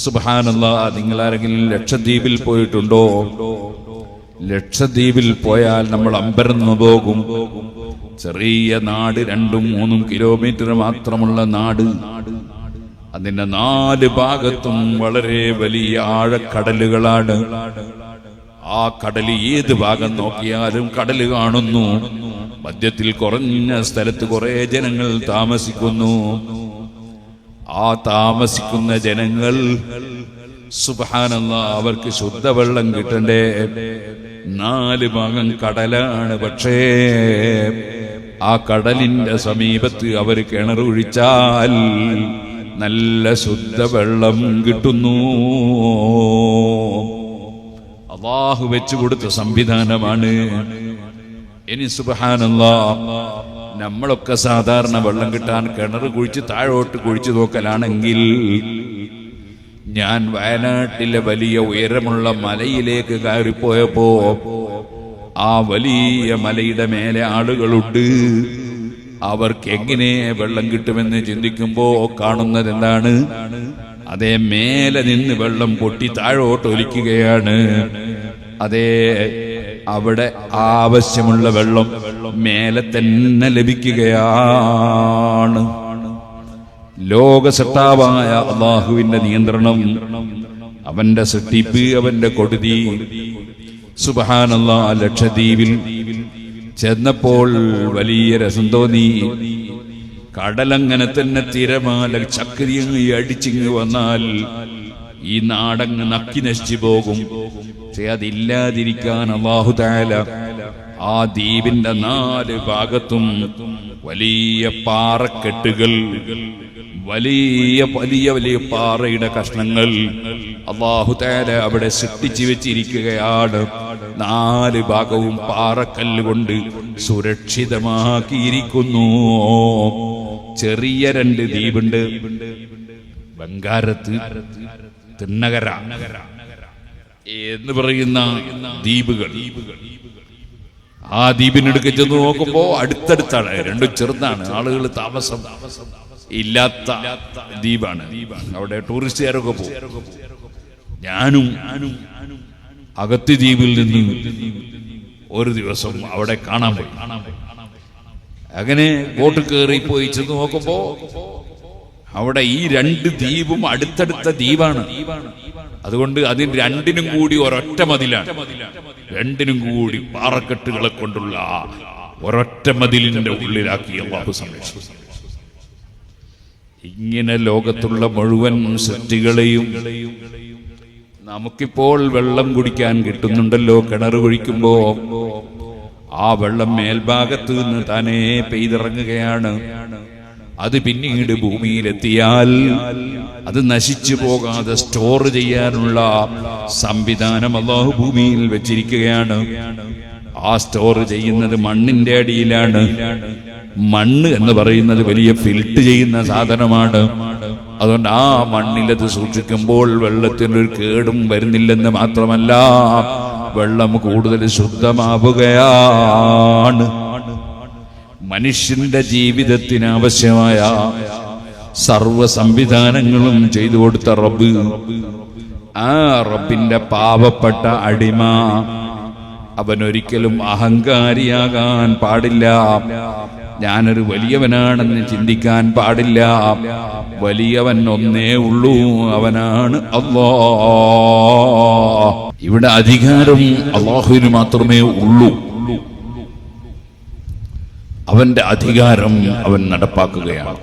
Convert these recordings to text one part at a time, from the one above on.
സുബ്ഹാനല്ലാഹ്. നിങ്ങളാരെങ്കിലും ലക്ഷദ്വീപിൽ പോയിട്ടുണ്ടോ? ലക്ഷദ്വീപിൽ പോയാൽ നമ്മൾ അമ്പരന്നു പോകും. ചെറിയ നാട്, 2-3 കിലോമീറ്റർ മാത്രമുള്ള നാട്. അതിന്റെ 4 ഭാഗത്തും വളരെ വലിയ ആഴക്കടലുകളാണ്. ആ കടൽ ഏത് ഭാഗം നോക്കിയാലും കടൽ കാണുന്നു. മധ്യത്തിൽ കുറഞ്ഞ സ്ഥലത്ത് കുറെ ജനങ്ങൾ താമസിക്കുന്നു. ആ താമസിക്കുന്ന ജനങ്ങൾ സുബ്ഹാനല്ലാഹ് അവർക്ക് ശുദ്ധവെള്ളം കിട്ടണ്ടേ? 4 ഭാഗം കടലാണ്. പക്ഷേ ആ കടലിന്റെ സമീപത്ത് അവർ കിണർ കുഴിച്ചാൽ നല്ല ശുദ്ധവെള്ളം കിട്ടുന്നു. അല്ലാഹു വെച്ചു കൊടുത്ത സംവിധാനമാണ്. ഇനി സുബ്ഹാനല്ലാഹ്, നമ്മളൊക്കെ സാധാരണ വെള്ളം കിട്ടാൻ കിണർ കുഴിച്ച് താഴോട്ട് കുഴിച്ചു നോക്കലാണെങ്കിൽ, ഞാൻ വയനാട്ടിലെ വലിയ ഉയരമുള്ള മലയിലേക്ക് കയറിപ്പോയപ്പോ ആ വലിയ മലയുടെ മേലെ ആളുകളുണ്ട്. അവർക്ക് എങ്ങനെ വെള്ളം കിട്ടുമെന്ന് ചിന്തിക്കുമ്പോ കാണുന്നത് എന്താണ്? അതേ മേലെ നിന്ന് വെള്ളം പൊട്ടി താഴോട്ട് ഒലിക്കുകയാണ്. അതേ അവിടെ ആവശ്യമുള്ള വെള്ളം മേലെ തന്നെ ലഭിക്കുകയാണ്. ലോകസൃഷ്ടാവായ അല്ലാഹുവിന്റെ നിയന്ത്രണം, അവന്റെ സൃഷ്ടിപ്പ്, അവന്റെ കൊടുതി. സുബ്ഹാനല്ലാഹ്. ലക്ഷദ്വീപിൽ ചെന്നപ്പോൾ വലിയ രസം തോന്നി. കടലങ്ങനെ തന്നെ തിരമാല ചക്രിയങ്ങ് അടിച്ചിങ്ങ് വന്നാൽ ഈ നാടങ്ങ് നക്കി നശിച്ചു പോകും. പക്ഷെ അതില്ലാതിരിക്കാൻ അല്ലാഹു തആല ആ ദ്വീപിന്റെ 4 ഭാഗത്തും വലിയ പാറക്കെട്ടുകൾ, വലിയ വലിയ വലിയ പാറയുടെ കഷ്ണങ്ങൾ അല്ലാഹു തആല അവിടെ സൃഷ്ടിച്ചു വെച്ചിരിക്കുകയാണ്. 4 ഭാഗവും പാറക്കല്ല് കൊണ്ട് സുരക്ഷിതമാക്കിയിരിക്കുന്നു. ചെറിയ 2 ദ്വീപുണ്ട്. ബംഗാരത്ത്, തിണ്ണകര എന്ന് പറയുന്ന ദ്വീപുകൾ. ആ ദ്വീപിനടുക്ക് ചെന്ന് നോക്കുമ്പോ അടുത്തടുത്താണ്, 2 ചെറുതാണ്. ആളുകൾ താമസം ഇല്ലാത്ത ദ്വീപാണ്. അവിടെ ടൂറിസ്റ്റുകാരൊക്കെ പോകും. ഞാനും അകത്ത് ദ്വീപിൽ നിന്ന് ഒരു ദിവസം അവിടെ കാണാൻ പോയി. അങ്ങനെ ബോട്ട് കയറി പോയി ചെന്ന് നോക്കുമ്പോ അവിടെ ഈ 2 ദ്വീപും അടുത്തടുത്ത ദ്വീപാണ്. അതുകൊണ്ട് അതിന് 2നും കൂടി ഒരൊറ്റ മതിലാണ്. 2നും കൂടി പാറക്കെട്ടുകളെ കൊണ്ടുള്ള ഒരൊറ്റ മതിലിന്റെ ഉള്ളിലാക്കി അല്ലാഹു സംരക്ഷിച്ചു. ഇങ്ങനെ ലോകത്തുള്ള മുഴുവൻ സൃഷ്ടികളെയും നമുക്കിപ്പോൾ വെള്ളം കുടിക്കാൻ കിട്ടുന്നുണ്ടല്ലോ. കിണർ കുഴിക്കുമ്പോ ആ വെള്ളം മേൽഭാഗത്ത് നിന്ന് താനേ പെയ്തിറങ്ങുകയാണ്. അത് പിന്നീട് ഭൂമിയിലെത്തിയാൽ അത് നശിച്ചു പോകാതെ സ്റ്റോർ ചെയ്യാനുള്ള സംവിധാനം അല്ലാഹു ഭൂമിയിൽ വെച്ചിരിക്കുകയാണ്. ആ സ്റ്റോർ ചെയ്യുന്നത് മണ്ണിന്റെ അടിയിലാണ്. മണ്ണ് എന്ന് പറയുന്നത് വലിയ ഫിൽട്ട് ചെയ്യുന്ന സാധനമാണ്. അതുകൊണ്ട് ആ മണ്ണിലത് സൂക്ഷിക്കുമ്പോൾ വെള്ളത്തിനൊരു കേടും വരുന്നില്ലെന്ന് മാത്രമല്ല, വെള്ളം കൂടുതൽ ശുദ്ധമാവുകയാണ്. മനുഷ്യന്റെ ജീവിതത്തിന് ആവശ്യമായ സർവ സംവിധാനങ്ങളും ചെയ്തു കൊടുത്ത റബ്ബ്, ആ റബ്ബിന്റെ പാവപ്പെട്ട അടിമ അവനൊരിക്കലും അഹങ്കാരിയാകാൻ പാടില്ല. ഞാനൊരു വലിയവനാണെന്ന് ചിന്തിക്കാൻ പാടില്ല. വലിയവൻ ഒന്നേ ഉള്ളൂ, അവനാണ് അല്ലാഹ്. ഇവിടെ അധികാരം അല്ലാഹുവിന് മാത്രമേ ഉള്ളൂ. അവന്റെ അധികാരം അവൻ നടപ്പാക്കുകയാണ്.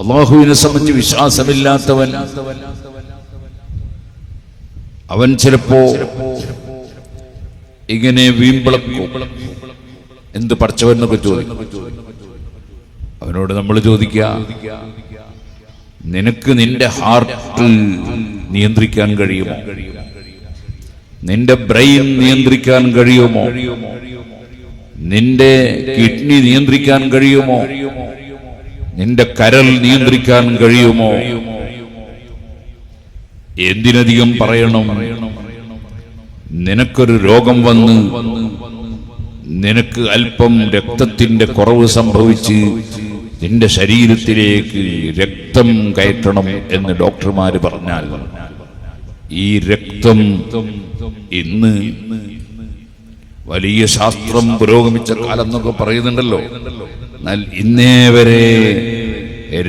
അല്ലാഹുവിനെ സംബന്ധിച്ച് വിശ്വാസമില്ലാത്തവൻ അവൻ ചിലപ്പോ ഇങ്ങനെ വീമ്പിളക്കും. എന്ത് പഠിച്ചവനൊക്കെ ചോദിക്കും. അവനോട് നമ്മൾ ചോദിക്കുക, നിനക്ക് നിന്റെ ഹാർട്ട് നിയന്ത്രിക്കാൻ കഴിയുമോ? നിന്റെ ബ്രെയിൻ നിയന്ത്രിക്കാൻ കഴിയുമോ? നിന്റെ കിഡ്നി നിയന്ത്രിക്കാൻ കഴിയുമോ? നിന്റെ കരൾ നിയന്ത്രിക്കാൻ കഴിയുമോ? എന്തിനധികം പറയണം, നിനക്കൊരു രോഗം വന്ന് നിനക്ക് അല്പം രക്തത്തിന്റെ കുറവ് സംഭവിച്ച് നിന്റെ ശരീരത്തിലേക്ക് രക്തം കയറ്റണം എന്ന് ഡോക്ടർമാര് പറഞ്ഞാൽ ഈ രക്തം ഇന്ന് വലിയ ശാസ്ത്രം പുരോഗമിച്ച കാലം എന്നൊക്കെ പറയുന്നുണ്ടല്ലോ. എന്നാൽ ഇന്നേ വരെ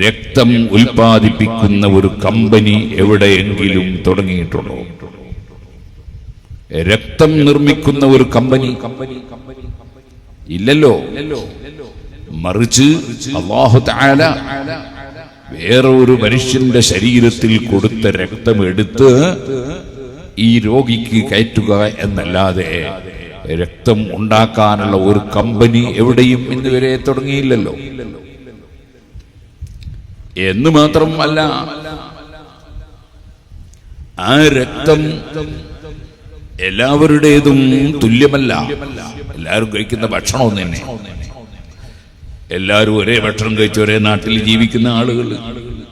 രക്തം ഉൽപ്പാദിപ്പിക്കുന്ന ഒരു കമ്പനി എവിടെയെങ്കിലും തുടങ്ങിയിട്ടുണ്ടോ? രക്തം നിർമ്മിക്കുന്ന ഒരു കമ്പനി ഇല്ലല്ലോ. മറിച്ച് അല്ലാഹു തആല വേറെ ഒരു മനുഷ്യന്റെ ശരീരത്തിൽ കൊടുത്ത രക്തം എടുത്ത് ഈ രോഗിക്ക് കയറ്റുക എന്നല്ലാതെ രക്തം ഉണ്ടാക്കാനുള്ള ഒരു കമ്പനി എവിടെയും ഇന്നുവരെ തുടങ്ങിയില്ലല്ലോ. എന്ന് മാത്രമല്ല, ആ രക്തം എല്ലാവരുടേതും തുല്യമല്ല. എല്ലാവരും കഴിക്കുന്ന ഭക്ഷണം ഒന്ന് തന്നെ. എല്ലാവരും ഒരേ ഭക്ഷണം കഴിച്ച് ഒരേ നാട്ടിൽ ജീവിക്കുന്ന ആളുകൾ.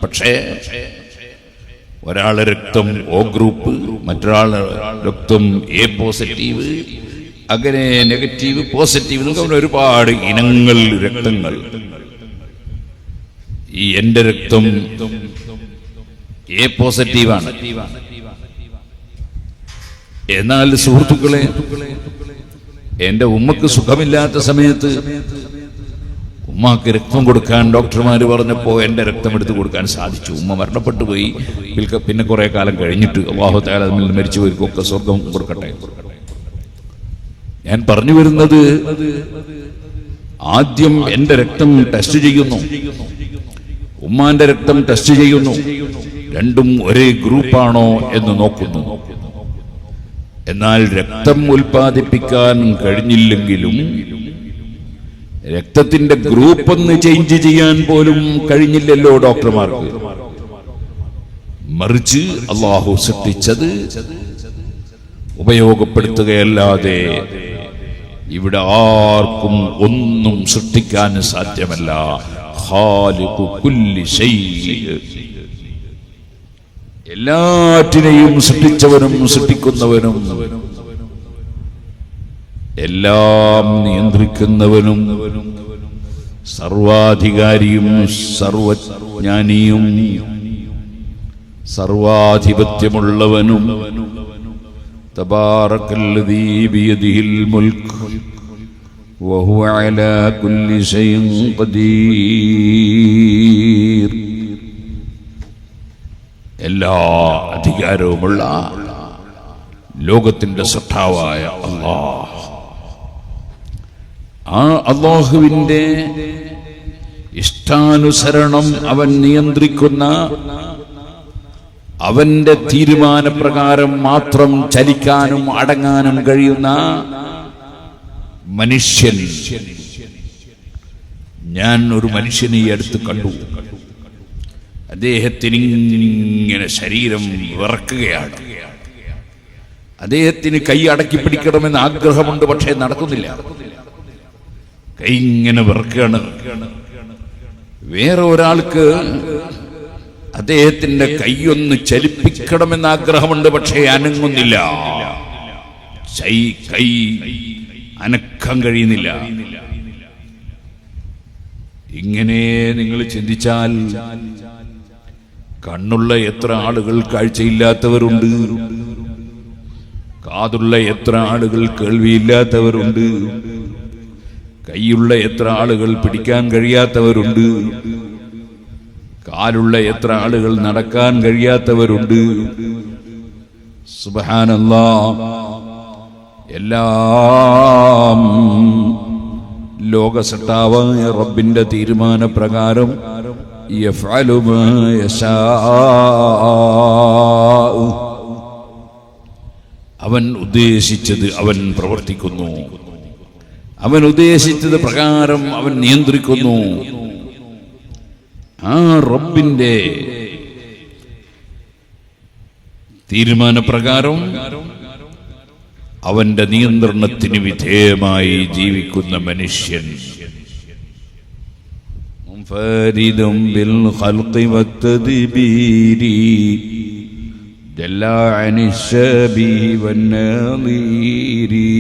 പക്ഷേ ഒരാളെ രക്തം O ഗ്രൂപ്പ്, മറ്റൊരാളെ രക്തം A പോസിറ്റീവ്, അങ്ങനെ നെഗറ്റീവ്, പോസിറ്റീവ്, അങ്ങനെ ഒരുപാട് ഇനങ്ങൾ രക്തങ്ങൾ. ഈ എന്റെ രക്തം A പോസിറ്റീവാണ്. എന്നാൽ സുഹൃത്തുക്കളെ, എന്റെ ഉമ്മക്ക് സുഖമില്ലാത്ത സമയത്ത് ഉമ്മാക്ക് രക്തം കൊടുക്കാൻ ഡോക്ടർമാര് പറഞ്ഞപ്പോ എന്റെ രക്തം എടുത്തു കൊടുക്കാൻ സാധിച്ചു. ഉമ്മ മരണപ്പെട്ടു പോയി. പിന്നെ കുറെ കാലം കഴിഞ്ഞിട്ട് അല്ലാഹു തആല മരിച്ചുപോയവർക്കൊക്കെ സ്വർഗം കൊടുക്കട്ടെ. ഞാൻ പറഞ്ഞു വരുന്നത്, ആദ്യം എന്റെ രക്തം ടെസ്റ്റ് ചെയ്യുന്നു, ഉമ്മാന്റെ രക്തം ടെസ്റ്റ് ചെയ്യുന്നു. രണ്ടും ഒരേ ഗ്രൂപ്പാണോ എന്ന് നോക്കുന്നു. എന്നാൽ രക്തം ഉൽപ്പാദിപ്പിക്കാൻ കഴിഞ്ഞില്ലെങ്കിലും രക്തത്തിന്റെ ഗ്രൂപ്പ് ഒന്ന് ചേഞ്ച് ചെയ്യാൻ പോലും കഴിഞ്ഞില്ലല്ലോ ഡോക്ടർമാർക്ക്. മറിച്ച് അല്ലാഹു സൃഷ്ടിച്ചത് ഉപയോഗപ്പെടുത്തുകയല്ലാതെ ഇവിടെ ആർക്കും ഒന്നും സൃഷ്ടിക്കാൻ സാധ്യമല്ല. ഖാലിഖു കുല്ലി ശൈഇ, എല്ലാറ്റിനെയും സൃഷ്ടിച്ചവനും സൃഷ്ടിക്കുന്നവനും എല്ലാം നിയന്ത്രിക്കുന്നവനും സർവാധികാരിയും സർവജ്ഞാനിയും സർവാധിപത്യമുള്ളവനും തബാറക്കല്ലദീ ബിയദിഹിൽ മുൽക്ക് വഹുവ അലാ കുല്ലി ശൈഇൻ ഖദീർ. എല്ലാ അധികാരവുമുള്ള ലോകത്തിന്റെ സൃഷ്ടാവായ അല്ലാഹ്, ആ അല്ലാഹുവിന്റെ ഇഷ്ടാനുസരണം അവൻ നിയന്ത്രിക്കുന്ന, അവന്റെ തീരുമാനപ്രകാരം മാത്രം ചലിക്കാനും അടങ്ങാനും കഴിയുന്ന മനുഷ്യൻ. ഞാൻ ഒരു മനുഷ്യനെ അടുത്ത് കണ്ടു. അദ്ദേഹത്തിന് ഇങ്ങനെ ശരീരം വിറക്കുകയാണ്. അദ്ദേഹത്തിന് കൈ അടക്കി പിടിക്കണമെന്ന് ആഗ്രഹമുണ്ട്, പക്ഷേ നടക്കുന്നില്ല. കൈ ഇങ്ങനെ വിറക്കുകയാണ്. വേറെ ഒരാൾക്ക് അദ്ദേഹത്തിന്റെ കൈയൊന്ന് ചലിപ്പിക്കണമെന്ന് ആഗ്രഹമുണ്ട്, പക്ഷേ അനങ്ങുന്നില്ല. കൈ അനക്കാൻ കഴിയുന്നില്ല. ഇങ്ങനെ നിങ്ങൾ ചിന്തിച്ചാൽ കണ്ണുള്ള എത്ര ആളുകൾ കാഴ്ചയില്ലാത്തവരുണ്ട്, കാതുള്ള എത്ര ആളുകൾ കേൾവിയില്ലാത്തവരുണ്ട്, കൈയുള്ള എത്ര ആളുകൾ പിടിക്കാൻ കഴിയാത്തവരുണ്ട്, കാലുള്ള എത്ര ആളുകൾ നടക്കാൻ കഴിയാത്തവരുണ്ട്. സുബ്ഹാനല്ലാഹ്, എല്ലാം ലോകസട്ടാവായ റബ്ബിന്റെ തീരുമാനപ്രകാരം യഫ്അലു മാ യശാ, അവൻ ഉദ്ദേശിച്ചത് അവൻ പ്രവർത്തിക്കുന്നു. അവൻ ഉദ്ദേശിച്ചത് പ്രകാരം അവൻ നിയന്ത്രിക്കുന്നു. ആ റബ്ബിന്റെ തീരുമാനപ്രകാരം അവന്റെ നിയന്ത്രണത്തിന് വിധേയമായി ജീവിക്കുന്ന മനുഷ്യൻ മുൻഫരിദും ബിൽ ഖൽഖി വത്തദ്ബീരി ജല്ല അനി ശബീഹി വന്നളീരി.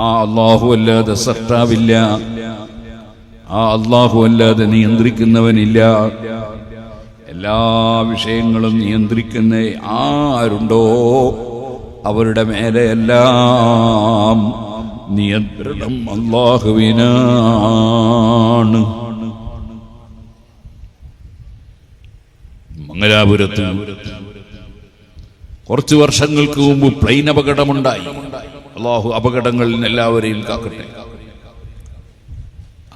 ആ അല്ലാഹു അല്ലാതെ സൃഷ്ടാവില്ല, ആ അല്ലാഹു അല്ലാതെ നിയന്ത്രിക്കുന്നവനില്ല. എല്ലാ വിഷയങ്ങളും നിയന്ത്രിക്കുന്ന ആരുണ്ടോ അവരുടെ മേലെ എല്ലാം നിയന്ത്രണം അല്ലാഹുവിനാണ്. മംഗലാപുരത്ത് കുറച്ചു വർഷങ്ങൾക്ക് മുമ്പ് പ്ലെയിൻ അപകടമുണ്ടായി. അല്ലാഹു അപകടങ്ങളിൽ നിന്ന് എല്ലാവരെയും കാക്കട്ടെ.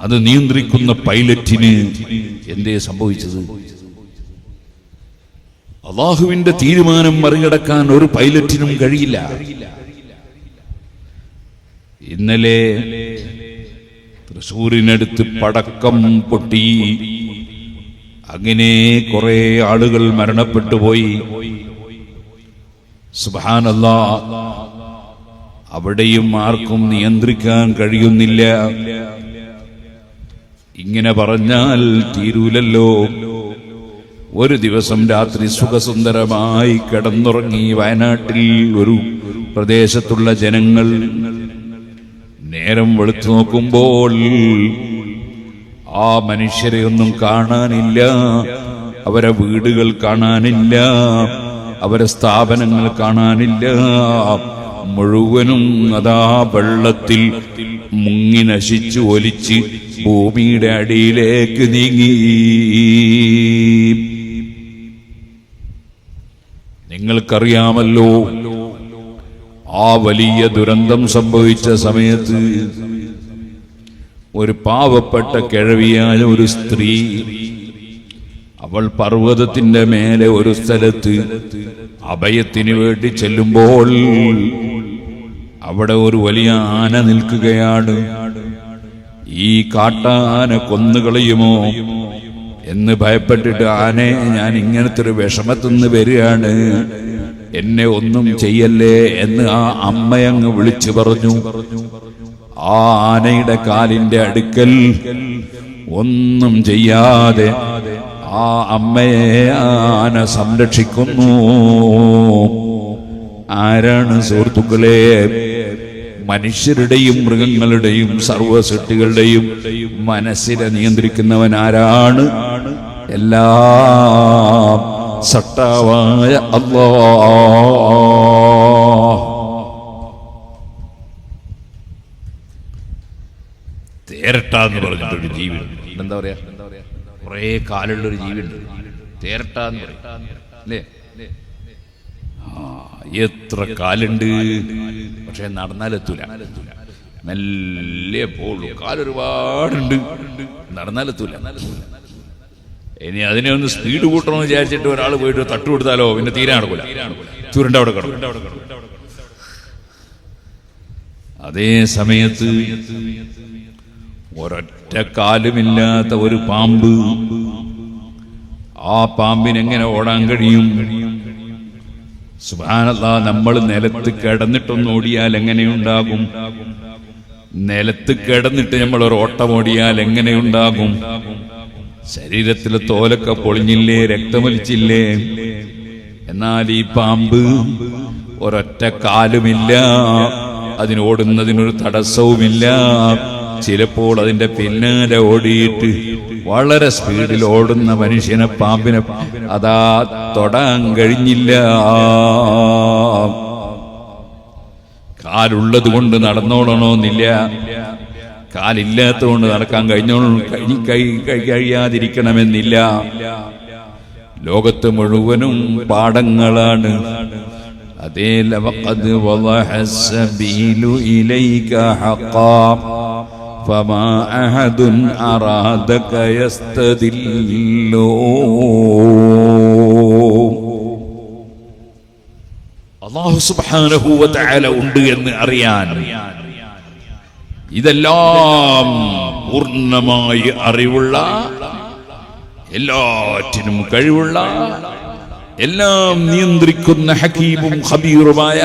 അത് നിയന്ത്രിക്കുന്ന പൈലറ്റിന് എന്തേ സംഭവിച്ചത്? അല്ലാഹുവിന്റെ തീരുമാനം മറികടക്കാൻ ഒരു പൈലറ്റിനും കഴിയില്ല. ഇന്നലെ തൃശ്ശൂരിനടുത്ത് പടക്കം പൊട്ടി, അങ്ങനെ കുറെ ആളുകൾ മരണപ്പെട്ടു പോയി. സുബ്ഹാനല്ലാഹ്, അവിടെയും ആർക്കും നിയന്ത്രിക്കാൻ കഴിയുന്നില്ല. ഇങ്ങനെ പറഞ്ഞാൽ തീരൂലല്ലോ. ഒരു ദിവസം രാത്രി സുഖസുന്ദരമായി കിടന്നുറങ്ങി വയനാട്ടിൽ ഒരു പ്രദേശത്തുള്ള ജനങ്ങൾ നേരം വെളുത്തു നോക്കുമ്പോൾ ആ മനുഷ്യരെ ഒന്നും കാണാനില്ല, അവരെ വീടുകൾ കാണാനില്ല, അവരെ സ്ഥാപനങ്ങൾ കാണാനില്ല. മുഴുവനും അതാ വെള്ളത്തിൽ മുങ്ങി നശിച്ചു ഒലിച്ച് ഭൂമിയുടെ അടിയിലേക്ക് നീങ്ങി. നിങ്ങൾക്കറിയാമല്ലോ, ആ വലിയ ദുരന്തം സംഭവിച്ച സമയത്ത് ഒരു പാവപ്പെട്ട കിഴവിയായ ഒരു സ്ത്രീ, അവൾ പർവ്വതത്തിന്റെ മേലെ ഒരു സ്ഥലത്ത് അഭയത്തിന് വേണ്ടി ചെല്ലുമ്പോൾ അവിടെ ഒരു വലിയ ആന നിൽക്കുകയാണ്. ഈ കാട്ടാന കൊന്നുകളയുമോ എന്ന് ഭയപ്പെട്ടിട്ട്, ആനെ, ഞാൻ ഇങ്ങനത്തെ ഒരു വിഷമത്തിന്ന് വരികയാണ്, എന്നെ ഒന്നും ചെയ്യല്ലേ എന്ന് ആ അമ്മയങ്ങ് വിളിച്ചു പറഞ്ഞു. ആ ആനയുടെ കാലിന്റെ അടുക്കൽ ഒന്നും ചെയ്യാതെ ആ അമ്മയെ ആന സംരക്ഷിക്കുന്നു. ആരാണ് സുഹൃത്തുക്കളെ? മനുഷ്യരുടെയും മൃഗങ്ങളുടെയും സർവ്വസൃഷ്ടികളുടെയും മനസ്സിനെ നിയന്ത്രിക്കുന്നവൻ ആരാണ്? എല്ലാം സട്ടാവായ അല്ലാഹ്. തേരട്ട എന്ന് പറഞ്ഞിട്ടൊരു ജീവിയുണ്ട്. എന്താ പറയാ, കുറെ കാലുള്ളൊരു ജീവിയുണ്ട്, തേരട്ട എന്ന് പറയും അല്ലേ? എത്ര കാലുണ്ട്, പക്ഷെ നടന്നാലെത്തൂല, മെല്ലെ പോളൂ. കാലൊരുപാടുണ്ട്, നടന്നാലെത്തൂല. ഇനി അതിനെ ഒന്ന് സ്പീഡ് കൂട്ടണമെന്ന് വിചാരിച്ചിട്ട് ഒരാൾ പോയിട്ട് തട്ടുകൊടുത്താലോ പിന്നെ തീരെ നടക്കൂല, ചുരുണ്ട അവിടെ കിടക്കും. അതേ സമയത്ത് ഒരൊറ്റ കാലുമില്ലാത്ത ഒരു പാമ്പ്, ആ പാമ്പിനെങ്ങനെ ഓടാൻ കഴിയും? സുബ്ഹാനല്ലാഹ്, നമ്മൾ നിലത്ത് കിടന്നിട്ടൊന്ന് ഓടിയാൽ എങ്ങനെയുണ്ടാകും? നിലത്ത് കിടന്നിട്ട് നമ്മൾ ഒരു ഓട്ടം ഓടിയാൽ എങ്ങനെയുണ്ടാകും? ശരീരത്തിലെ തോലൊക്കെ പൊളിഞ്ഞില്ലേ, രക്തമൊലിച്ചില്ലേ? എന്നാൽ ഈ പാമ്പ് ഒരൊറ്റ കാലുമില്ല, അതിനോടുന്നതിനൊരു തടസ്സവുമില്ല. ചിലപ്പോൾ അതിന്റെ പിന്നാലെ ഓടിയിട്ട് വളരെ സ്പീഡിൽ ഓടുന്ന മനുഷ്യനെ, പാമ്പിനെ അതാ തൊടാൻ കഴിഞ്ഞില്ല. കാലുള്ളത് കൊണ്ട് നടന്നോളണമെന്നില്ല, കാലില്ലാത്തതുകൊണ്ട് നടക്കാൻ കഴിയാതിരിക്കണമെന്നില്ല. ലോകത്ത് മുഴുവനും പാഠങ്ങളാണ്. അതേ ലഖദ് വളഹസ്സബീലു ഇലൈക ഹഖാ ഫമാ അഹദുൻ അറാദക യസ്തദില്ലു. അല്ലാഹു സുബ്ഹാനഹു വ തആല ഉണ്ട് എന്ന് അറിയാൻ, ഇതെല്ലാം പൂർണ്ണമായി അറിവുള്ള, എല്ലാറ്റിനും കഴിവുള്ള, എല്ലാം നിയന്ത്രിക്കുന്ന ഹകീമും ഖബീറുമായ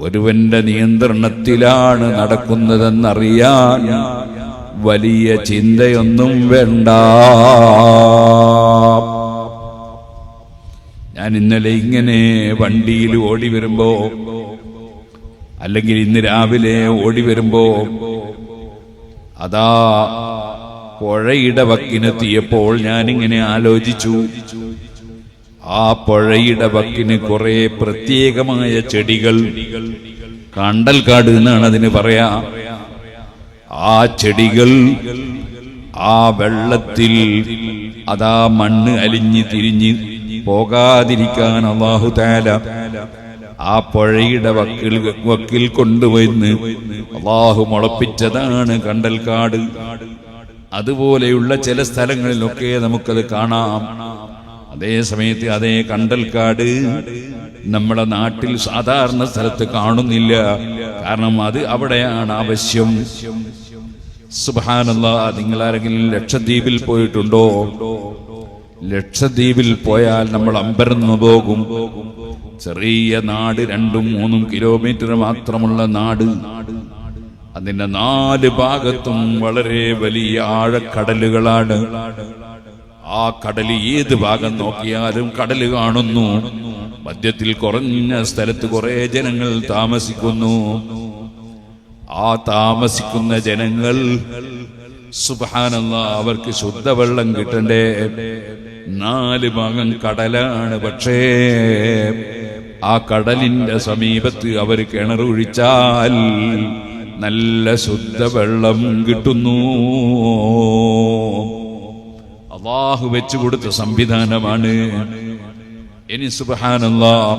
ഒരുവന്റെ നിയന്ത്രണത്തിലാണ് നടക്കുന്നതെന്നറിയാൻ വലിയ ചിന്തയൊന്നും വേണ്ട. ഞാൻ ഇന്നലെ ഇങ്ങനെ വണ്ടിയിൽ ഓടി വരുമ്പോ അല്ലെങ്കിൽ ഇന്ന് രാവിലെ ഓടി വരുമ്പോ അതാ പുഴയുടെ വക്കിനെത്തിയപ്പോൾ ഞാനിങ്ങനെ ആലോചിച്ചു, ആ പുഴയുടെ വക്കിന് കുറെ പ്രത്യേകമായ ചെടികൾ, കണ്ടൽക്കാട് എന്നാണ് അതിന് പറയാ. ആ ചെടികൾ ആ വെള്ളത്തിൽ അതാ മണ്ണ് അലിഞ്ഞ് തിരിഞ്ഞ് പോകാതിരിക്കാൻ അല്ലാഹു തആല ആ പുഴയുടെ വക്കിൽ കൊണ്ടുവന്ന് അല്ലാഹു മുളപ്പിച്ചതാണ് കണ്ടൽക്കാട്. അതുപോലെയുള്ള ചില സ്ഥലങ്ങളിലൊക്കെ നമുക്കത് കാണാം. അതേ സമയത്ത് അതേ കണ്ടൽക്കാട് നമ്മുടെ നാട്ടിൽ സാധാരണ സ്ഥലത്ത് കാണുന്നില്ല. കാരണം അത് അവിടെയാണ് ആവശ്യം. സുബ്ഹാനല്ലാഹ്. നിങ്ങളാരെങ്കിലും ലക്ഷദ്വീപിൽ പോയിട്ടുണ്ടോ? ലക്ഷദ്വീപിൽ പോയാൽ നമ്മൾ അമ്പരന്നു പോകും. ചെറിയ നാട്, 2-3 കിലോമീറ്റർ മാത്രമുള്ള നാട്. അതിന്റെ 4 ഭാഗത്തും വളരെ വലിയ ആഴക്കടലുകളാണ്. ആ കടല് ഏത് ഭാഗം നോക്കിയാലും കടല് കാണുന്നു. മധ്യത്തിൽ കുറഞ്ഞ സ്ഥലത്ത് കുറെ ജനങ്ങൾ താമസിക്കുന്നു. ആ താമസിക്കുന്ന ജനങ്ങൾ സുബ്ഹാനല്ലാഹ് അവർക്ക് ശുദ്ധവെള്ളം കിട്ടണ്ടേ? 4 ഭാഗം കടലാണ്. പക്ഷേ ആ കടലിന്റെ സമീപത്ത് അവർ കിണറൊഴിച്ചാൽ നല്ല ശുദ്ധവെള്ളം കിട്ടുന്നു. അല്ലാഹു വെച്ചു കൊടുത്ത സംവിധാനമാണ്. ഇനി സുബ്ഹാനല്ലാഹ്,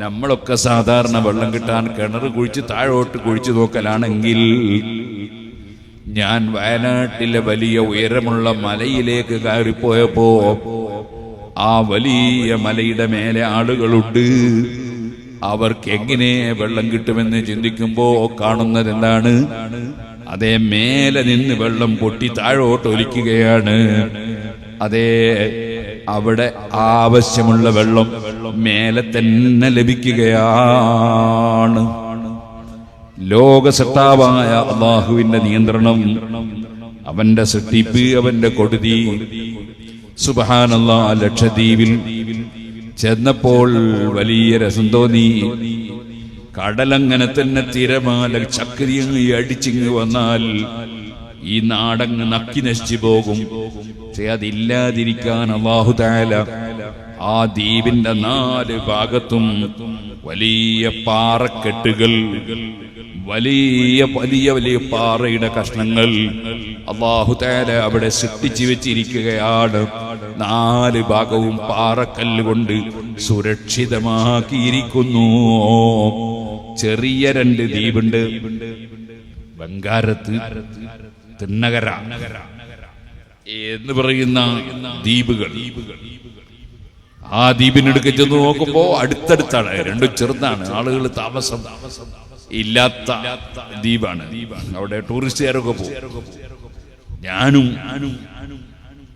നമ്മളൊക്കെ സാധാരണ വെള്ളം കിട്ടാൻ കിണർ കുഴിച്ച് താഴോട്ട് കുഴിച്ചു നോക്കലാണെങ്കിൽ, ഞാൻ വയനാട്ടിലെ വലിയ ഉയരമുള്ള മലയിലേക്ക് കയറിപ്പോയപ്പോ ആ വലിയ മലയുടെ മേലെ ആളുകളുണ്ട്. അവർക്ക് എങ്ങനെ വെള്ളം കിട്ടുമെന്ന് ചിന്തിക്കുമ്പോ കാണുന്നത് എന്താണ്? അതേ മേലെ നിന്ന് വെള്ളം പൊട്ടി താഴോട്ട് ഒലിക്കുകയാണ്. അതേ അവിടെ ആവശ്യമുള്ള വെള്ളം മേലെ തന്നെ ലഭിക്കുകയാണ്. ലോകസത്താവായ അല്ലാഹുവിന്റെ നിയന്ത്രണം, അവന്റെ സൃഷ്ടിപ്പ്, അവന്റെ കൊടുതി. സുബ്ഹാനല്ലാഹ്. ലക്ഷദ്വീപിൽ ചെന്നപ്പോൾ വലിയ രസം തോന്നി. കടലങ്ങനെ തന്നെ തിരമാല ചക്രിയങ്ങ് അടിച്ചിങ്ങ് വന്നാൽ ഈ നാടങ്ങ് നക്കി നശിച്ചു പോകും. പക്ഷെ അതില്ലാതിരിക്കാൻ അല്ലാഹു തആല ആ ദ്വീപിന്റെ 4 ഭാഗത്തും വലിയ പാറക്കെട്ടുകൾ, വലിയ വലിയ വലിയ പാറയുടെ കഷ്ണങ്ങൾ അല്ലാഹു തആല അവിടെ സൃഷ്ടിച്ചു വെച്ചിരിക്കുകയാണ്. 4 ഭാഗവും പാറക്കല്ല് കൊണ്ട് സുരക്ഷിതമാക്കിയിരിക്കുന്നു. ചെറിയ 2 ദ്വീപുണ്ട്. ബംഗാരത്ത്, തിണ്ണകര എന്ന് പറയുന്ന ദ്വീപുകൾ. ആ ദ്വീപിനടുക്ക് ചെന്ന് നോക്കുമ്പോ അടുത്തടുത്താണ്, 2 ചെറുതാണ്. ആളുകൾ താമസം ഇല്ലാത്ത ദ്വീപാണ്. അവിടെ ടൂറിസ്റ്റുകാരൊക്കെ പോകും. ഞാനും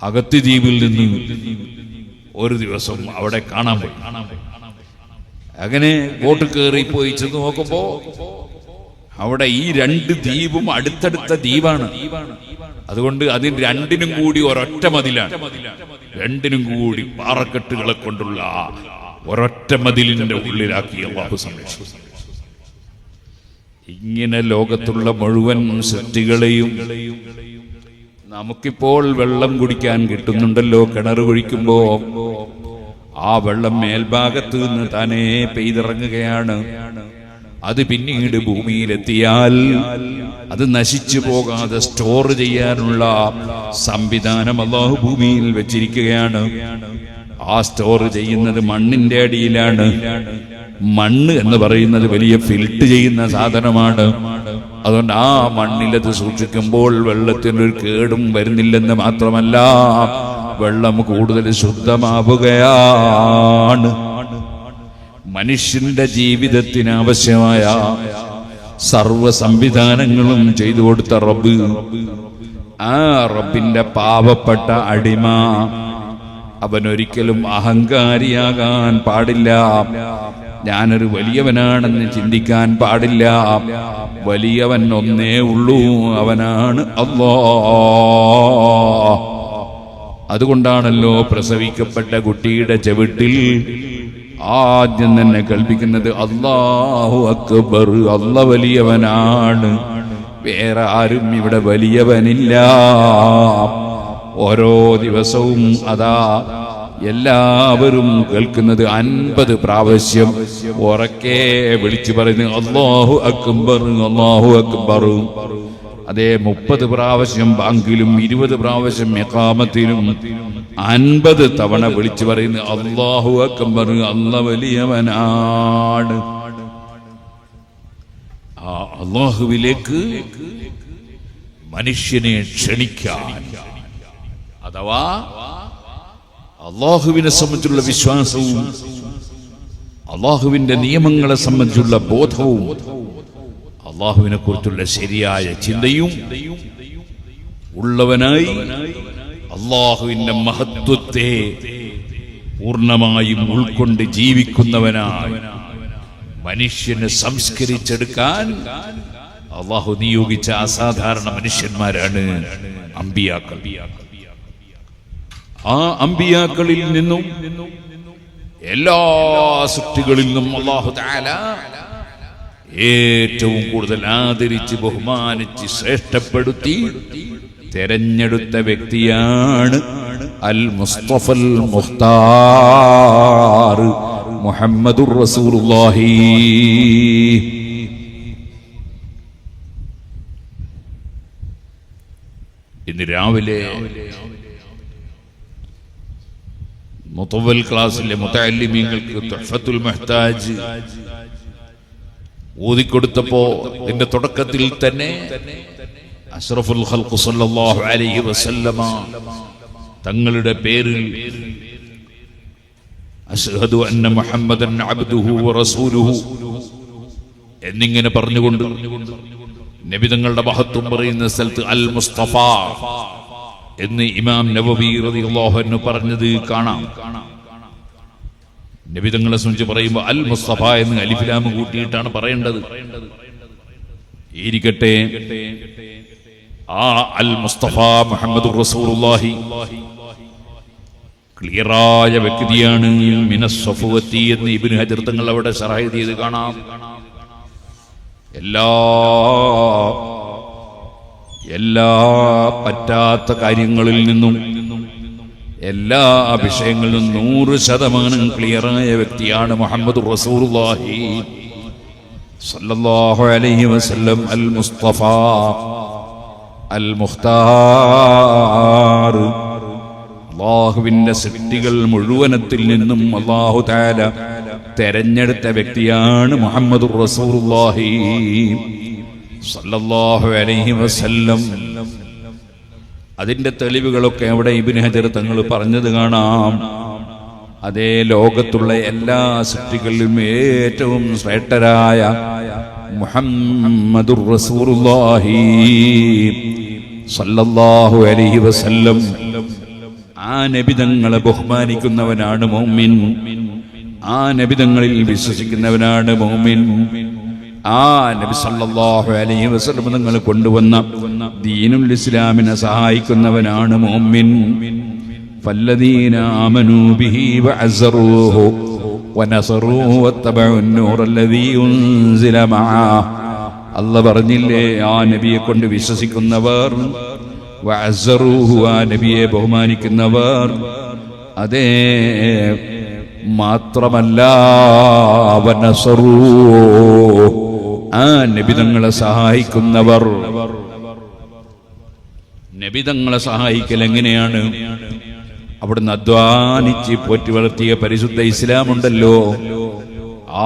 അഗത്തി ദ്വീപിൽ നിന്ന് ഒരു ദിവസം അവിടെ കാണാൻ പോയി. അങ്ങനെ ബോട്ട് കയറി പോയി ചെന്ന് നോക്കുമ്പോ അവിടെ ഈ 2 ദ്വീപും അടുത്തടുത്ത ദ്വീപാണ്. അതുകൊണ്ട് അതിന് 2നും കൂടി ഒരൊറ്റ മതിലാണ്. 2നും കൂടി പാറക്കെട്ടുകളെ കൊണ്ടുള്ള ഒരൊറ്റ മതിലിന്റെ ഉള്ളിലാക്കി അല്ലാഹു സംരക്ഷിച്ചു. ഇങ്ങനെ ലോകത്തുള്ള മുഴുവൻ സൃഷ്ടികളെയും നമുക്കിപ്പോൾ വെള്ളം കുടിക്കാൻ കിട്ടുന്നുണ്ടല്ലോ. കിണർ കുഴിക്കുമ്പോ ആ വെള്ളം മേൽഭാഗത്ത് നിന്ന് താനേ പെയ്തിറങ്ങുകയാണ്. അത് പിന്നീട് ഭൂമിയിലെത്തിയാൽ അത് നശിച്ചു പോകാതെ സ്റ്റോർ ചെയ്യാനുള്ള സംവിധാനം അല്ലാഹു ഭൂമിയിൽ വെച്ചിരിക്കുകയാണ്. ആ സ്റ്റോർ ചെയ്യുന്നത് മണ്ണിന്റെ അടിയിലാണ്. മണ്ണ് എന്ന് പറയുന്നത് വലിയ ഫിൽട്ട് ചെയ്യുന്ന സാധനമാണ്. അതുകൊണ്ട് ആ മണ്ണിലത് സൂക്ഷിക്കുമ്പോൾ വെള്ളത്തിനൊരു കേടും വരുന്നില്ലെന്ന് മാത്രമല്ല, വെള്ളം കൂടുതൽ ശുദ്ധമാവുകയാണ്. മനുഷ്യന്റെ ജീവിതത്തിന് ആവശ്യമായ സർവ സംവിധാനങ്ങളും ചെയ്തു കൊടുത്ത റബ്ബ്, ആ റബ്ബിന്റെ പാവപ്പെട്ട അടിമ അവനൊരിക്കലും അഹങ്കാരിയാകാൻ പാടില്ല. ഞാനൊരു വലിയവനാണെന്ന് ചിന്തിക്കാൻ പാടില്ല. വലിയവൻ ഒന്നേ ഉള്ളൂ, അവനാണ് അല്ലാഹ്. അതുകൊണ്ടാണല്ലോ പ്രസവിക്കപ്പെട്ട കുട്ടിയുടെ ചവിട്ടിൽ ആദ്യം തന്നെ കൽപ്പിക്കുന്നത് അല്ലാഹു അക്ബർ, അല്ല വലിയവനാണ്, വേറെ ആരും ഇവിടെ വലിയവനില്ല. ഓരോ ദിവസവും അതാ എല്ലാവരും കേൾക്കുന്നത് 50 പ്രാവശ്യം ഉറക്കെ വിളിച്ചു പറയുന്നത് അല്ലാഹു അക്ബർ, അല്ലാഹു അക്ബർ. അതേ 30 പ്രാവശ്യം ബാങ്കിലും 20 പ്രാവശ്യം ഇഖാമത്തിലും 50 തവണ വിളിച്ചു പറയുന്നത് അല്ലാഹു അക്ബർ, അല്ല വലിയവനാണ്. ആ അല്ലാഹുവിലേക്ക് മനുഷ്യനെ ക്ഷണിക്കാൻ, അഥവാ അല്ലാഹുവിനെ സംബന്ധിച്ചുള്ള വിശ്വാസവും അല്ലാഹുവിന്റെ നിയമങ്ങളെ സംബന്ധിച്ചുള്ള ബോധവും അല്ലാഹുവിനെ കുറിച്ചുള്ള ശരിയായ ചിന്തയും ഉള്ളവനായി അല്ലാഹുവിന്റെ മഹത്വത്തെ പൂർണ്ണമായും ഉൾക്കൊണ്ട് ജീവിക്കുന്നവനായി മനുഷ്യനെ സംസ്കരിച്ചെടുക്കാൻ അല്ലാഹു നിയോഗിച്ച അസാധാരണ മനുഷ്യന്മാരാണ് അമ്പിയാക്കൾ. ആ അമ്പിയാക്കളിൽ നിന്നും എല്ലാ സൃഷ്ടികളിൽ നിന്നും അല്ലാഹു തആല ഏറ്റവും കൂടുതൽ ആദരിച്ച് ബഹുമാനിച്ച് ശ്രേഷ്ഠപ്പെടുത്തി തെരഞ്ഞെടുത്ത വ്യക്തിയാണ് അൽ മുസ്തഫൽ മുഖ്താർ മുഹമ്മദുർ റസൂലുള്ളാഹി. ഇന്ന് രാവിലെ മുതവൽ ക്ലാസ്സിലെ മുതഅല്ലിമീങ്ങൾക്ക് തുഹ്ഫത്തുൽ മുഹ്താജ് ഓതിക്കൊടുത്തപ്പോ ഇതിന്റെ തുടക്കത്തിൽ തന്നെ അഷ്റഫുൽ ഖൽഖ് സല്ലല്ലാഹു അലൈഹി വസല്ലമ തങ്ങളുടെ പേരിൽ അശ്ഹദു അന്ന മുഹമ്മദൻ അബ്ദുഹു വറസൂലുഹു എന്നിങ്ങനെ പറഞ്ഞുകൊണ്ട് നബി തങ്ങളുടെ മഹത്വം പറയുന്ന സ്ഥലത്ത് അൽ മുസ്തഫ എന്ന് ഇമാം നവവി റളിയല്ലാഹു അൻഹു പറഞ്ഞത് കാണാം. നബി തങ്ങളെ സംബന്ധിച്ച് പറയുമ്പോൾ അൽ മുസ്തഫ എന്ന് അലിഫ് ലാം കൂട്ടിയിട്ടാണ് പറയേണ്ടത്. ഇരിക്കട്ടെ, ആ അൽ മുസ്തഫ മുഹമ്മദുർ റസൂലുള്ളാഹി ക്ലിയറായ വ്യക്തിയാണ്. മിനസ് സഫവത്തി എന്ന് ഇബ്നു ഹജർ തങ്ങൾ അവിടെ ശറഹ് ചെയ്ത് കാണാം. എല്ലാ പറ്റാത്ത കാര്യങ്ങളിൽ നിന്നും എല്ലാ വിഷയങ്ങളിലും 100% ക്ലിയറായ വ്യക്തിയാണ് മുഹമ്മദുർ റസൂലുള്ളാഹി സല്ലല്ലാഹു അലൈഹി വസല്ലം. അൽ മുസ്തഫ അൽ മുഖ്താർ, അല്ലാഹുവിന്റെ സൃഷ്ടികൾ മുഴുവനത്തിൽ നിന്നും അല്ലാഹു തആല തെരഞ്ഞെടുത്ത വ്യക്തിയാണ് മുഹമ്മദുർ റസൂലുള്ളാഹി സല്ലല്ലാഹു അലൈഹി വസല്ലം. അതിന്റെ തെളിവുകളൊക്കെ അവിടെ ഇബ്നു ഹജർ തങ്ങൾ പറഞ്ഞത് കാണാം. അതേ ലോകത്തുള്ള എല്ലാ സൃഷ്ടികളിലും ഏറ്റവും ശ്രേഷ്ഠരായ മുഹമ്മദുർ റസൂലുള്ളാഹി സല്ലല്ലാഹു അലൈഹി വസല്ലം, ആ നബി തങ്ങളെ ബഹുമാനിക്കുന്നവനാണ് മുഅ്മിൻ, ആ നബി തങ്ങളിൽ വിശ്വസിക്കുന്നവനാണ് മുഅ്മിൻ. ആ നബി സല്ലല്ലാഹു അലൈഹി വസല്ലം തങ്ങൾ കൊണ്ടുവന്ന ദീനുൽ ഇസ്ലാമിനെ സഹായിക്കുന്നവനാണ് മുഅ്മിൻ. ഫല്ലദീന ആമനൂ ബിഹി വഅസ്സറൂഹു വനസറൂഹു വത്തബഉ അൻ-നൂറല്ലദീ ഉൻസില മഅഹു. അല്ലാഹ് പറഞ്ഞില്ലേ, ആ നബിയെ കൊണ്ട് വിശ്വസിക്കുന്നവർ, വഅസ്സറൂഹു, ആ നബിയെ ബഹുമാനിക്കുന്നവർ, അതേ മാത്രമല്ല വനസറൂഹു, ആ നബിതങ്ങളെ സഹായിക്കുന്നവർ. നബിതങ്ങളെ സഹായിക്കൽ എങ്ങനെയാണ്? അവിടുന്ന് അധ്വാനിച്ച് പോറ്റി വളർത്തിയ പരിശുദ്ധ ഇസ്ലാം ഉണ്ടല്ലോ,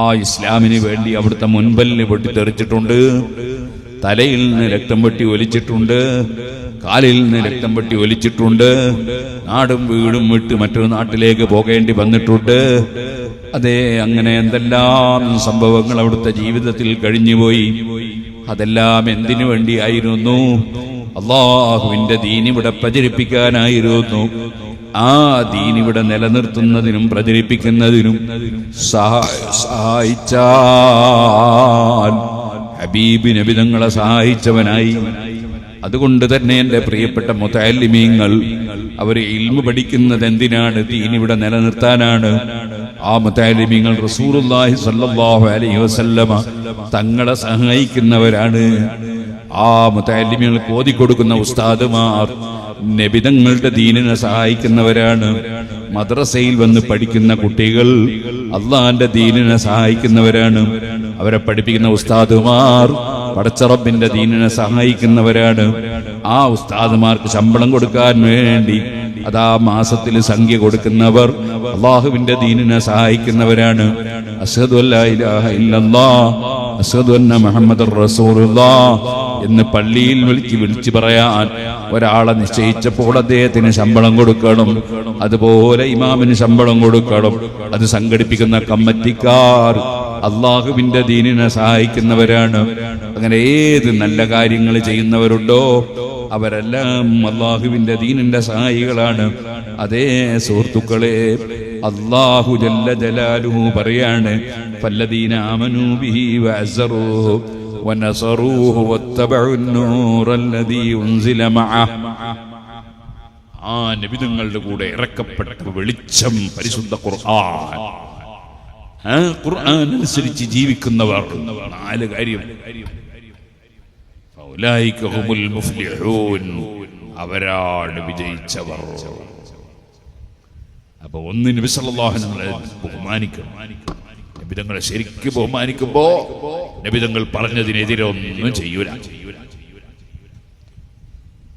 ആ ഇസ്ലാമിന് വേണ്ടി അവിടുത്തെ മുൻപല്ല് പൊട്ടിത്തെറിച്ചിട്ടുണ്ട്, തലയിൽ നിന്ന് രക്തം വെട്ടി ഒലിച്ചിട്ടുണ്ട്, കാലിൽ നിന്ന് രക്തം വെട്ടി ഒലിച്ചിട്ടുണ്ട്, നാടും വീടും വിട്ട് മറ്റൊരു നാട്ടിലേക്ക് പോകേണ്ടി വന്നിട്ടുണ്ട്. അതെ, അങ്ങനെ എന്തെല്ലാം സംഭവങ്ങൾ അവിടുത്തെ ജീവിതത്തിൽ കഴിഞ്ഞുപോയി. അതെല്ലാം എന്തിനു വേണ്ടിയായിരുന്നു? അല്ലാഹുവിന്റെ ദീൻ ഇവിടെ പ്രചരിപ്പിക്കാനായിരുന്നു. ആ ദീൻ ഇവിടെ നിലനിർത്തുന്നതിനും പ്രചരിപ്പിക്കുന്നതിനും സഹായിച്ചാൽ ഹബീബ് നബി തങ്ങളെ സഹായിച്ചവനായി. അതുകൊണ്ട് തന്നെ എന്റെ പ്രിയപ്പെട്ട മുതഅല്ലിമീങ്ങൾ, അവർ ഇൽമു പഠിക്കുന്നത് എന്തിനാണ്? ദീൻ ഇവിടെ നിലനിർത്താനാണ്. ആ മുതഅല്ലിമീങ്ങൾ റസൂലുള്ളാഹി സ്വല്ലല്ലാഹു അലൈഹി വസല്ലമ തങ്ങളെ സഹായിക്കുന്നവരാണ്. ആ മുതഅല്ലിമീങ്ങൾക്ക് ഓതിക്കൊടുക്കുന്ന ഉസ്താദുമാർ നബിതങ്ങളുടെ ദീനിനെ സഹായിക്കുന്നവരാണ്. മദ്രസയിൽ വന്ന് പഠിക്കുന്ന കുട്ടികൾ അള്ളാന്റെ ദീനിനെ സഹായിക്കുന്നവരാണ്. അവരെ പഠിപ്പിക്കുന്ന ഉസ്താദുമാർ പടച്ച റബ്ബിന്റെ ദീനിനെ സഹായിക്കുന്നവരാണ്. ആ ഉസ്താദുമാർക്ക് ശമ്പളം കൊടുക്കാൻ വേണ്ടി അതാ മാസത്തിൽ സംഖ്യ കൊടുക്കുന്നവർ അള്ളാഹുവിന്റെ ദീനിനെ സഹായിക്കുന്നവരാണ്. അശ്ഹദു അല്ലാ ഇലാഹ ഇല്ലല്ലാഹ് അശ്ഹദു അന്ന മുഹമ്മദുർ റസൂലുള്ളാഹ് എന്ന് പള്ളിയിൽ വിളിച്ചു പറയാൻ ഒരാളെ നിശ്ചയിച്ചപ്പോൾ അദ്ദേഹത്തിന് ശമ്പളം കൊടുക്കണം. അതുപോലെ ഇമാമിന് ശമ്പളം കൊടുക്കണം. അത് സംഘടിപ്പിക്കുന്ന കമ്മിറ്റിക്കാർ അള്ളാഹുവിന്റെ ദീനിനെ സഹായിക്കുന്നവരാണ്. അങ്ങനെ ഏത് നല്ല കാര്യങ്ങൾ ചെയ്യുന്നവരുണ്ടോ അവരെല്ലാം അള്ളാഹുവിന്റെ ദീനിന്റെ സഹായികളാണ്. അതേ സുഹൃത്തുക്കളെ, അല്ലാഹു ജല്ല ജലാലുഹു പറയാണ്, ഫല്ലദീന ആമനൂ ബിഹി വഅസ്സറൂഹു വനസറൂഹു വത്തബഉൻ നൂറല്ലദീ ഉൻസില മഅഹ്. ആ നബിതങ്ങളുടെ കൂടെ ഇറക്കപ്പെട്ട വെളിച്ചം പരിശുദ്ധ ഖുർആൻ. ആ ഖുർആൻ അനുസരിച്ച് ജീവിക്കുന്നവർ നാല് കാര്യം, ഫൗലൈക ഹുമുൽ മുഫ്ലിഹൂൻ, അവരാണ് വിജയിച്ചവർ. അപ്പൊ ഒന്ന് നബി സല്ലല്ലാഹു അലൈഹി വസല്ലം ബഹുമാനിക്കണം. നബിതങ്ങളെ ശരിക്കും ബഹുമാനിക്കുമ്പോ നബിതങ്ങൾ പറഞ്ഞതിനെതിരെ ഒന്നും ചെയ്യൂല.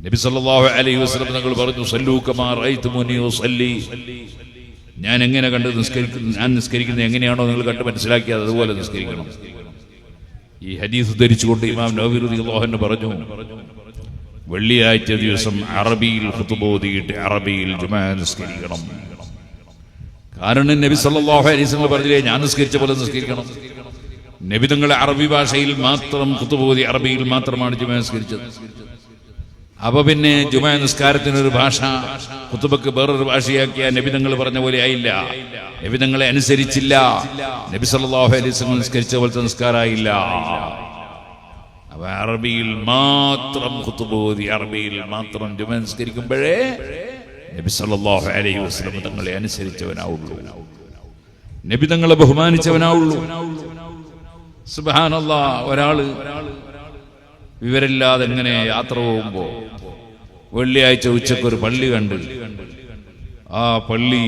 നബി സല്ലല്ലാഹു അലൈഹി വസല്ലം തങ്ങൾ പറഞ്ഞു, സല്ലൂ കമാ റഅയ്തുമുനി ഉസല്ലി, ഞാൻ എങ്ങനെ കണ്ട് ഞാൻ നിസ്കരിക്കുന്നത് എങ്ങനെയാണോ നിങ്ങൾ കണ്ട് മനസ്സിലാക്കിയത് അതുപോലെ നിസ്കരിക്കണം. ഈ ഹദീസ് ധരിച്ചുകൊണ്ട് ഇമാം നവവി റളിയല്ലാഹു അൻഹു പറഞ്ഞു, വെള്ളിയാഴ്ച ദിവസം അറബിയിൽ ഖുതുബ ഓതിയിട്ട് അറബിയിൽ ജുമാ നിസ്കരിക്കണം. കാരണം നബി സല്ലല്ലാഹു അലൈഹി വസല്ലം പറഞ്ഞില്ലേ, ഞാൻ നിസ്കരിച്ച പോലെ നിസ്കരിക്കണം. നബി തങ്ങൾ അറബി ഭാഷയിൽ മാത്രം ഖുതുബ ഓതി അറബിയിൽ മാത്രമാണ് ജുമാ നിസ്കരിച്ചത്. അപ്പൊ പിന്നെ ജുമാ നിസ്കാരത്തിനൊരു ഭാഷ, ഖുതുബക്ക് വേറൊരു ഭാഷയാക്കിയ നബി തങ്ങൾ പറഞ്ഞ പോലെ ആയില്ല. നബി തങ്ങളെ അനുസരിച്ചില്ല. നബി സല്ലല്ലാഹു അലൈഹി വസല്ലം നിസ്കരിച്ച പോലത്തെ നിസ്കാരമായില്ല. അപ്പൊ അറബിയിൽ മാത്രം ഖുതുബ ഓതി അറബിയിൽ മാത്രം ജുമാ നിസ്കരിക്കുമ്പോഴേ നബി സല്ലല്ലാഹു അലൈഹി വസല്ലം തങ്ങളെ അനുസരിച്ചവനാവുള്ളൂ, നബി തങ്ങളെ ബഹുമാനിച്ചവനാവുള്ളൂ. സുബ്ഹാനല്ലാഹ്, ഒരാള് വിവരമില്ലാതെ എങ്ങനെ യാത്ര പോകുമ്പോ വെള്ളിയാഴ്ച ഉച്ചക്കൊരു പള്ളി കണ്ട്, ആ പള്ളി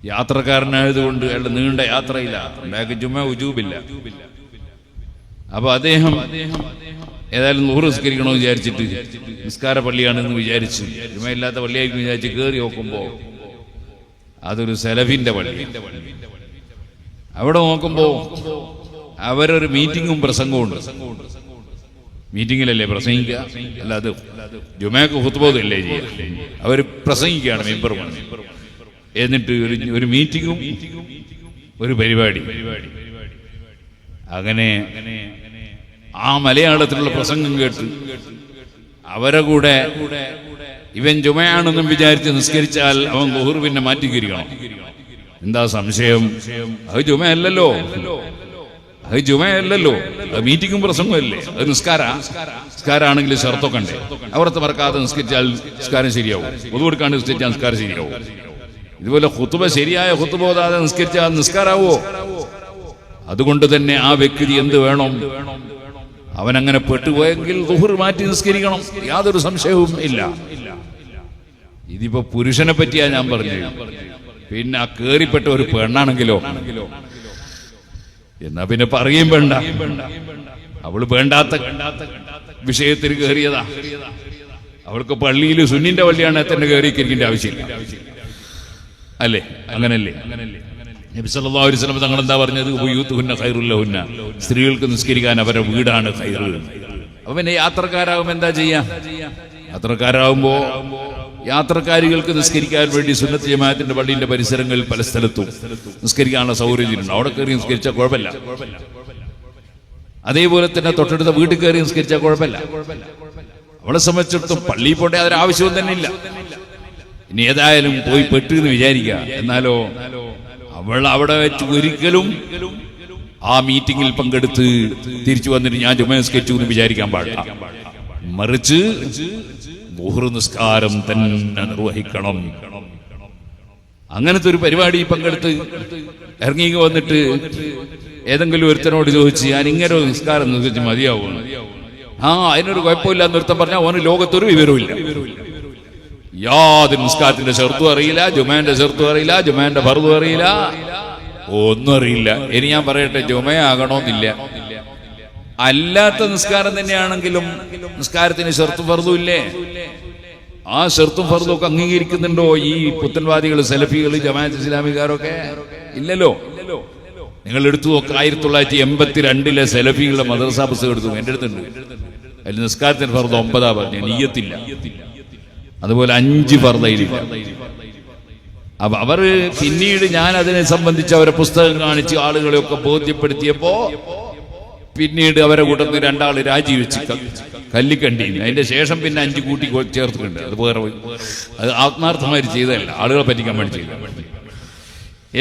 യാത്രക്കാരനായതുകൊണ്ട് അയാളുടെ നീണ്ട യാത്രയില്ല, ബാക്ക് ജുമാ ഉജൂബില്ല. അപ്പൊ അദ്ദേഹം ഏതായാലും ളുഹർ നിസ്കരിക്കണമെന്ന് വിചാരിച്ചിട്ട്, നിസ്കാര പള്ളിയാണെന്ന് വിചാരിച്ചു, ജുമാ ഇല്ലാത്ത പള്ളിയായിരിക്കും വിചാരിച്ച് കയറി നോക്കുമ്പോ അതൊരു സലഫിന്റെ പള്ളി. അവിടെ നോക്കുമ്പോ അവരൊരു മീറ്റിങ്ങും പ്രസംഗവും ഉണ്ട്. മീറ്റിങ്ങിലല്ലേ പ്രസംഗിക്കുക, അല്ലാതെ ജുമാക്ക് ഖുത്ബല്ലേ ചെയ്യുക. അവർ പ്രസംഗിക്കുകയാണ് മെമ്പർ. എന്നിട്ട് ഒരു മീറ്റിങ്ങും ഒരു പരിപാടി. അങ്ങനെ ആ മലയാളത്തിലുള്ള പ്രസംഗം കേട്ട് അവരെ കൂടെ ഇവൻ ജുമയാണെന്നും വിചാരിച്ച് നിസ്കരിച്ചാൽ അവൻ ളുഹർ പിന്നെ മാറ്റിക്കിരിക്കണം. എന്താ സംശയം? അത് ജുമയല്ലല്ലോ, അത് ജുമയല്ലല്ലോ, അത് മീറ്റിംഗും പ്രസംഗമല്ലേ, അത് നിസ്കാരാണെങ്കിൽ ഷർത്തൊക്കെ ഉണ്ട്. അവിടുത്തെ മറക്കാതെ നിസ്കരിച്ചാൽ നിസ്കാരം ശരിയാവും, പൊതു കൊടുക്കാണ്ട് നിസ്കരിച്ചാൽ നിസ്കാരം ശരിയാവും. ഇതുപോലെ ഖുതുബ ശരിയായ ഖുതുബ ഓതാതെ നിസ്കരിച്ചാൽ നിസ്കാരാവോ? അതുകൊണ്ട് തന്നെ ആ വ്യക്തി എന്ത് വേണം? അവനങ്ങനെ പെട്ടുപോയെങ്കിൽ ളുഹർ മാറ്റി നിസ്കരിക്കണം, യാതൊരു സംശയവും ഇല്ല. ഇതിപ്പോ പുരുഷനെ പറ്റിയാ ഞാൻ പറഞ്ഞു. പിന്നെ ആ കേറിപ്പെട്ട ഒരു പെണ്ണാണെങ്കിലോ, എന്നാ പിന്നെ പറയുകയും വേണ്ട. അവള് വേണ്ടാത്ത വിഷയത്തിൽ കയറിയതാ. അവൾക്ക് പള്ളിയിൽ സുന്നിന്റെ പള്ളിയാണ് തന്നെ കയറിയിരിക്കേണ്ട ആവശ്യമില്ല, അല്ലേ? അങ്ങനല്ലേ? നബി സല്ലല്ലാഹു അലൈഹി വസല്ലം തങ്ങൾ എന്താ പറഞ്ഞത്? ബുയൂത്തുഹുന്ന ഖൈറുൽ ലഹുന്ന, സ്ത്രീകൾക്ക് നിസ്കരിക്കാൻ അവരുടെ വീടാണ് ഖൈർ. അപ്പൊ പിന്നെ യാത്രക്കാരാകുമ്പോ എന്താ ചെയ്യാ? യാത്രക്കാരാകുമ്പോ യാത്രക്കാരികൾക്ക് നിസ്കരിക്കാൻ വേണ്ടി സുന്നത്ത് ജമാഅത്തിന്റെ പള്ളിയുടെ പരിസരങ്ങളിൽ പല സ്ഥലത്തും നിസ്കരിക്കാനുള്ള സൗകര്യമുണ്ട്. അവിടെ കയറി നിസ്കരിച്ചാൽ കുഴപ്പമില്ല. അതേപോലെ തന്നെ തൊട്ടടുത്ത വീട്ടിൽ കയറി നിസ്കരിച്ചാൽ കുഴപ്പമില്ല. അവളെ സംബന്ധിച്ചിടത്തോളം പള്ളിയിൽ പോട്ടെ, അതൊരാവശ്യവും തന്നെ ഇല്ല. ഇനി ഏതായാലും പോയി പെട്ടു എന്ന് വിചാരിക്കുക. എന്നാലോ അവൾ അവിടെ വെച്ച് ഒരിക്കലും ആ മീറ്റിംഗിൽ പങ്കെടുത്ത് തിരിച്ചു വന്നിട്ട് ഞാൻ ജുമാ നിസ്കരിച്ചു എന്ന് വിചാരിക്കാൻ പാടില്ല. മറിച്ച് ളുഹർ നിസ്കാരം തന്നെ നിർവഹിക്കണം. അങ്ങനത്തെ ഒരു പരിപാടി പങ്കെടുത്ത് ഇറങ്ങി വന്നിട്ട് ഏതെങ്കിലും ഒരുത്തനോട് ചോദിച്ച് ഞാൻ ഇങ്ങനെ ഒരു നിസ്കാരം നിർവഹിച്ച് മതിയാവുന്നു, അതിനൊരു കുഴപ്പമില്ല എന്നൊരുത്തൻ പറഞ്ഞാൽ അവന് ലോകത്തൊരു വിവരമില്ല. യാതൊരു നിസ്കാരത്തിന്റെ ചെറുത്തും അറിയില്ല, ജുമാന്റെ ചെറുത്തും അറിയില്ല, ജുമാന്റെ ഫർദും അറിയില്ല, ഒന്നും അറിയില്ല. ഇനി ഞാൻ പറയട്ടെ, ജുമയാകണമെന്നില്ല. അല്ലാത്ത നിസ്കാരം തന്നെയാണെങ്കിലും നിസ്കാരത്തിന് ചെറുത്തും ഫർദും ഇല്ലേ? ആ ചെറുത്തും ഫർദും ഒക്കെ അംഗീകരിക്കുന്നുണ്ടോ ഈ പുത്തൻവാദികൾ, സലഫികൾ, ജമാഅത്ത് ഇസ്ലാമിക്കാരൊക്കെ? ഇല്ലല്ലോ. നിങ്ങൾ എടുത്തു നോക്ക്, 1982 സലഫികളുടെ മദ്രസ പുസ്തകം എടുത്തു, എന്റെ അടുത്തുണ്ട്. അതിൽ നിസ്കാരത്തിന് ഫർദ് 9 പറഞ്ഞു, നിയ്യത്തില്ല. അതുപോലെ 5 ഫർദയിലില്ല. അപ്പൊ അവര് പിന്നീട് ഞാൻ അതിനെ സംബന്ധിച്ച് അവരെ പുസ്തകം കാണിച്ച് ആളുകളെയൊക്കെ ബോധ്യപ്പെടുത്തിയപ്പോ പിന്നീട് അവരെ കൂട്ടത്തിൽ 2 ആള് രാജിവെച്ച് കല്ലിക്കണ്ടി. അതിന്റെ ശേഷം പിന്നെ 5 കൂട്ടി ചേർത്തിട്ടുണ്ട്. അത് വേറെ, അത് ആത്മാർത്ഥമായി ചെയ്തതല്ല, ആളുകളെ പറ്റിക്കാൻ വേണ്ടി ചെയ്ത.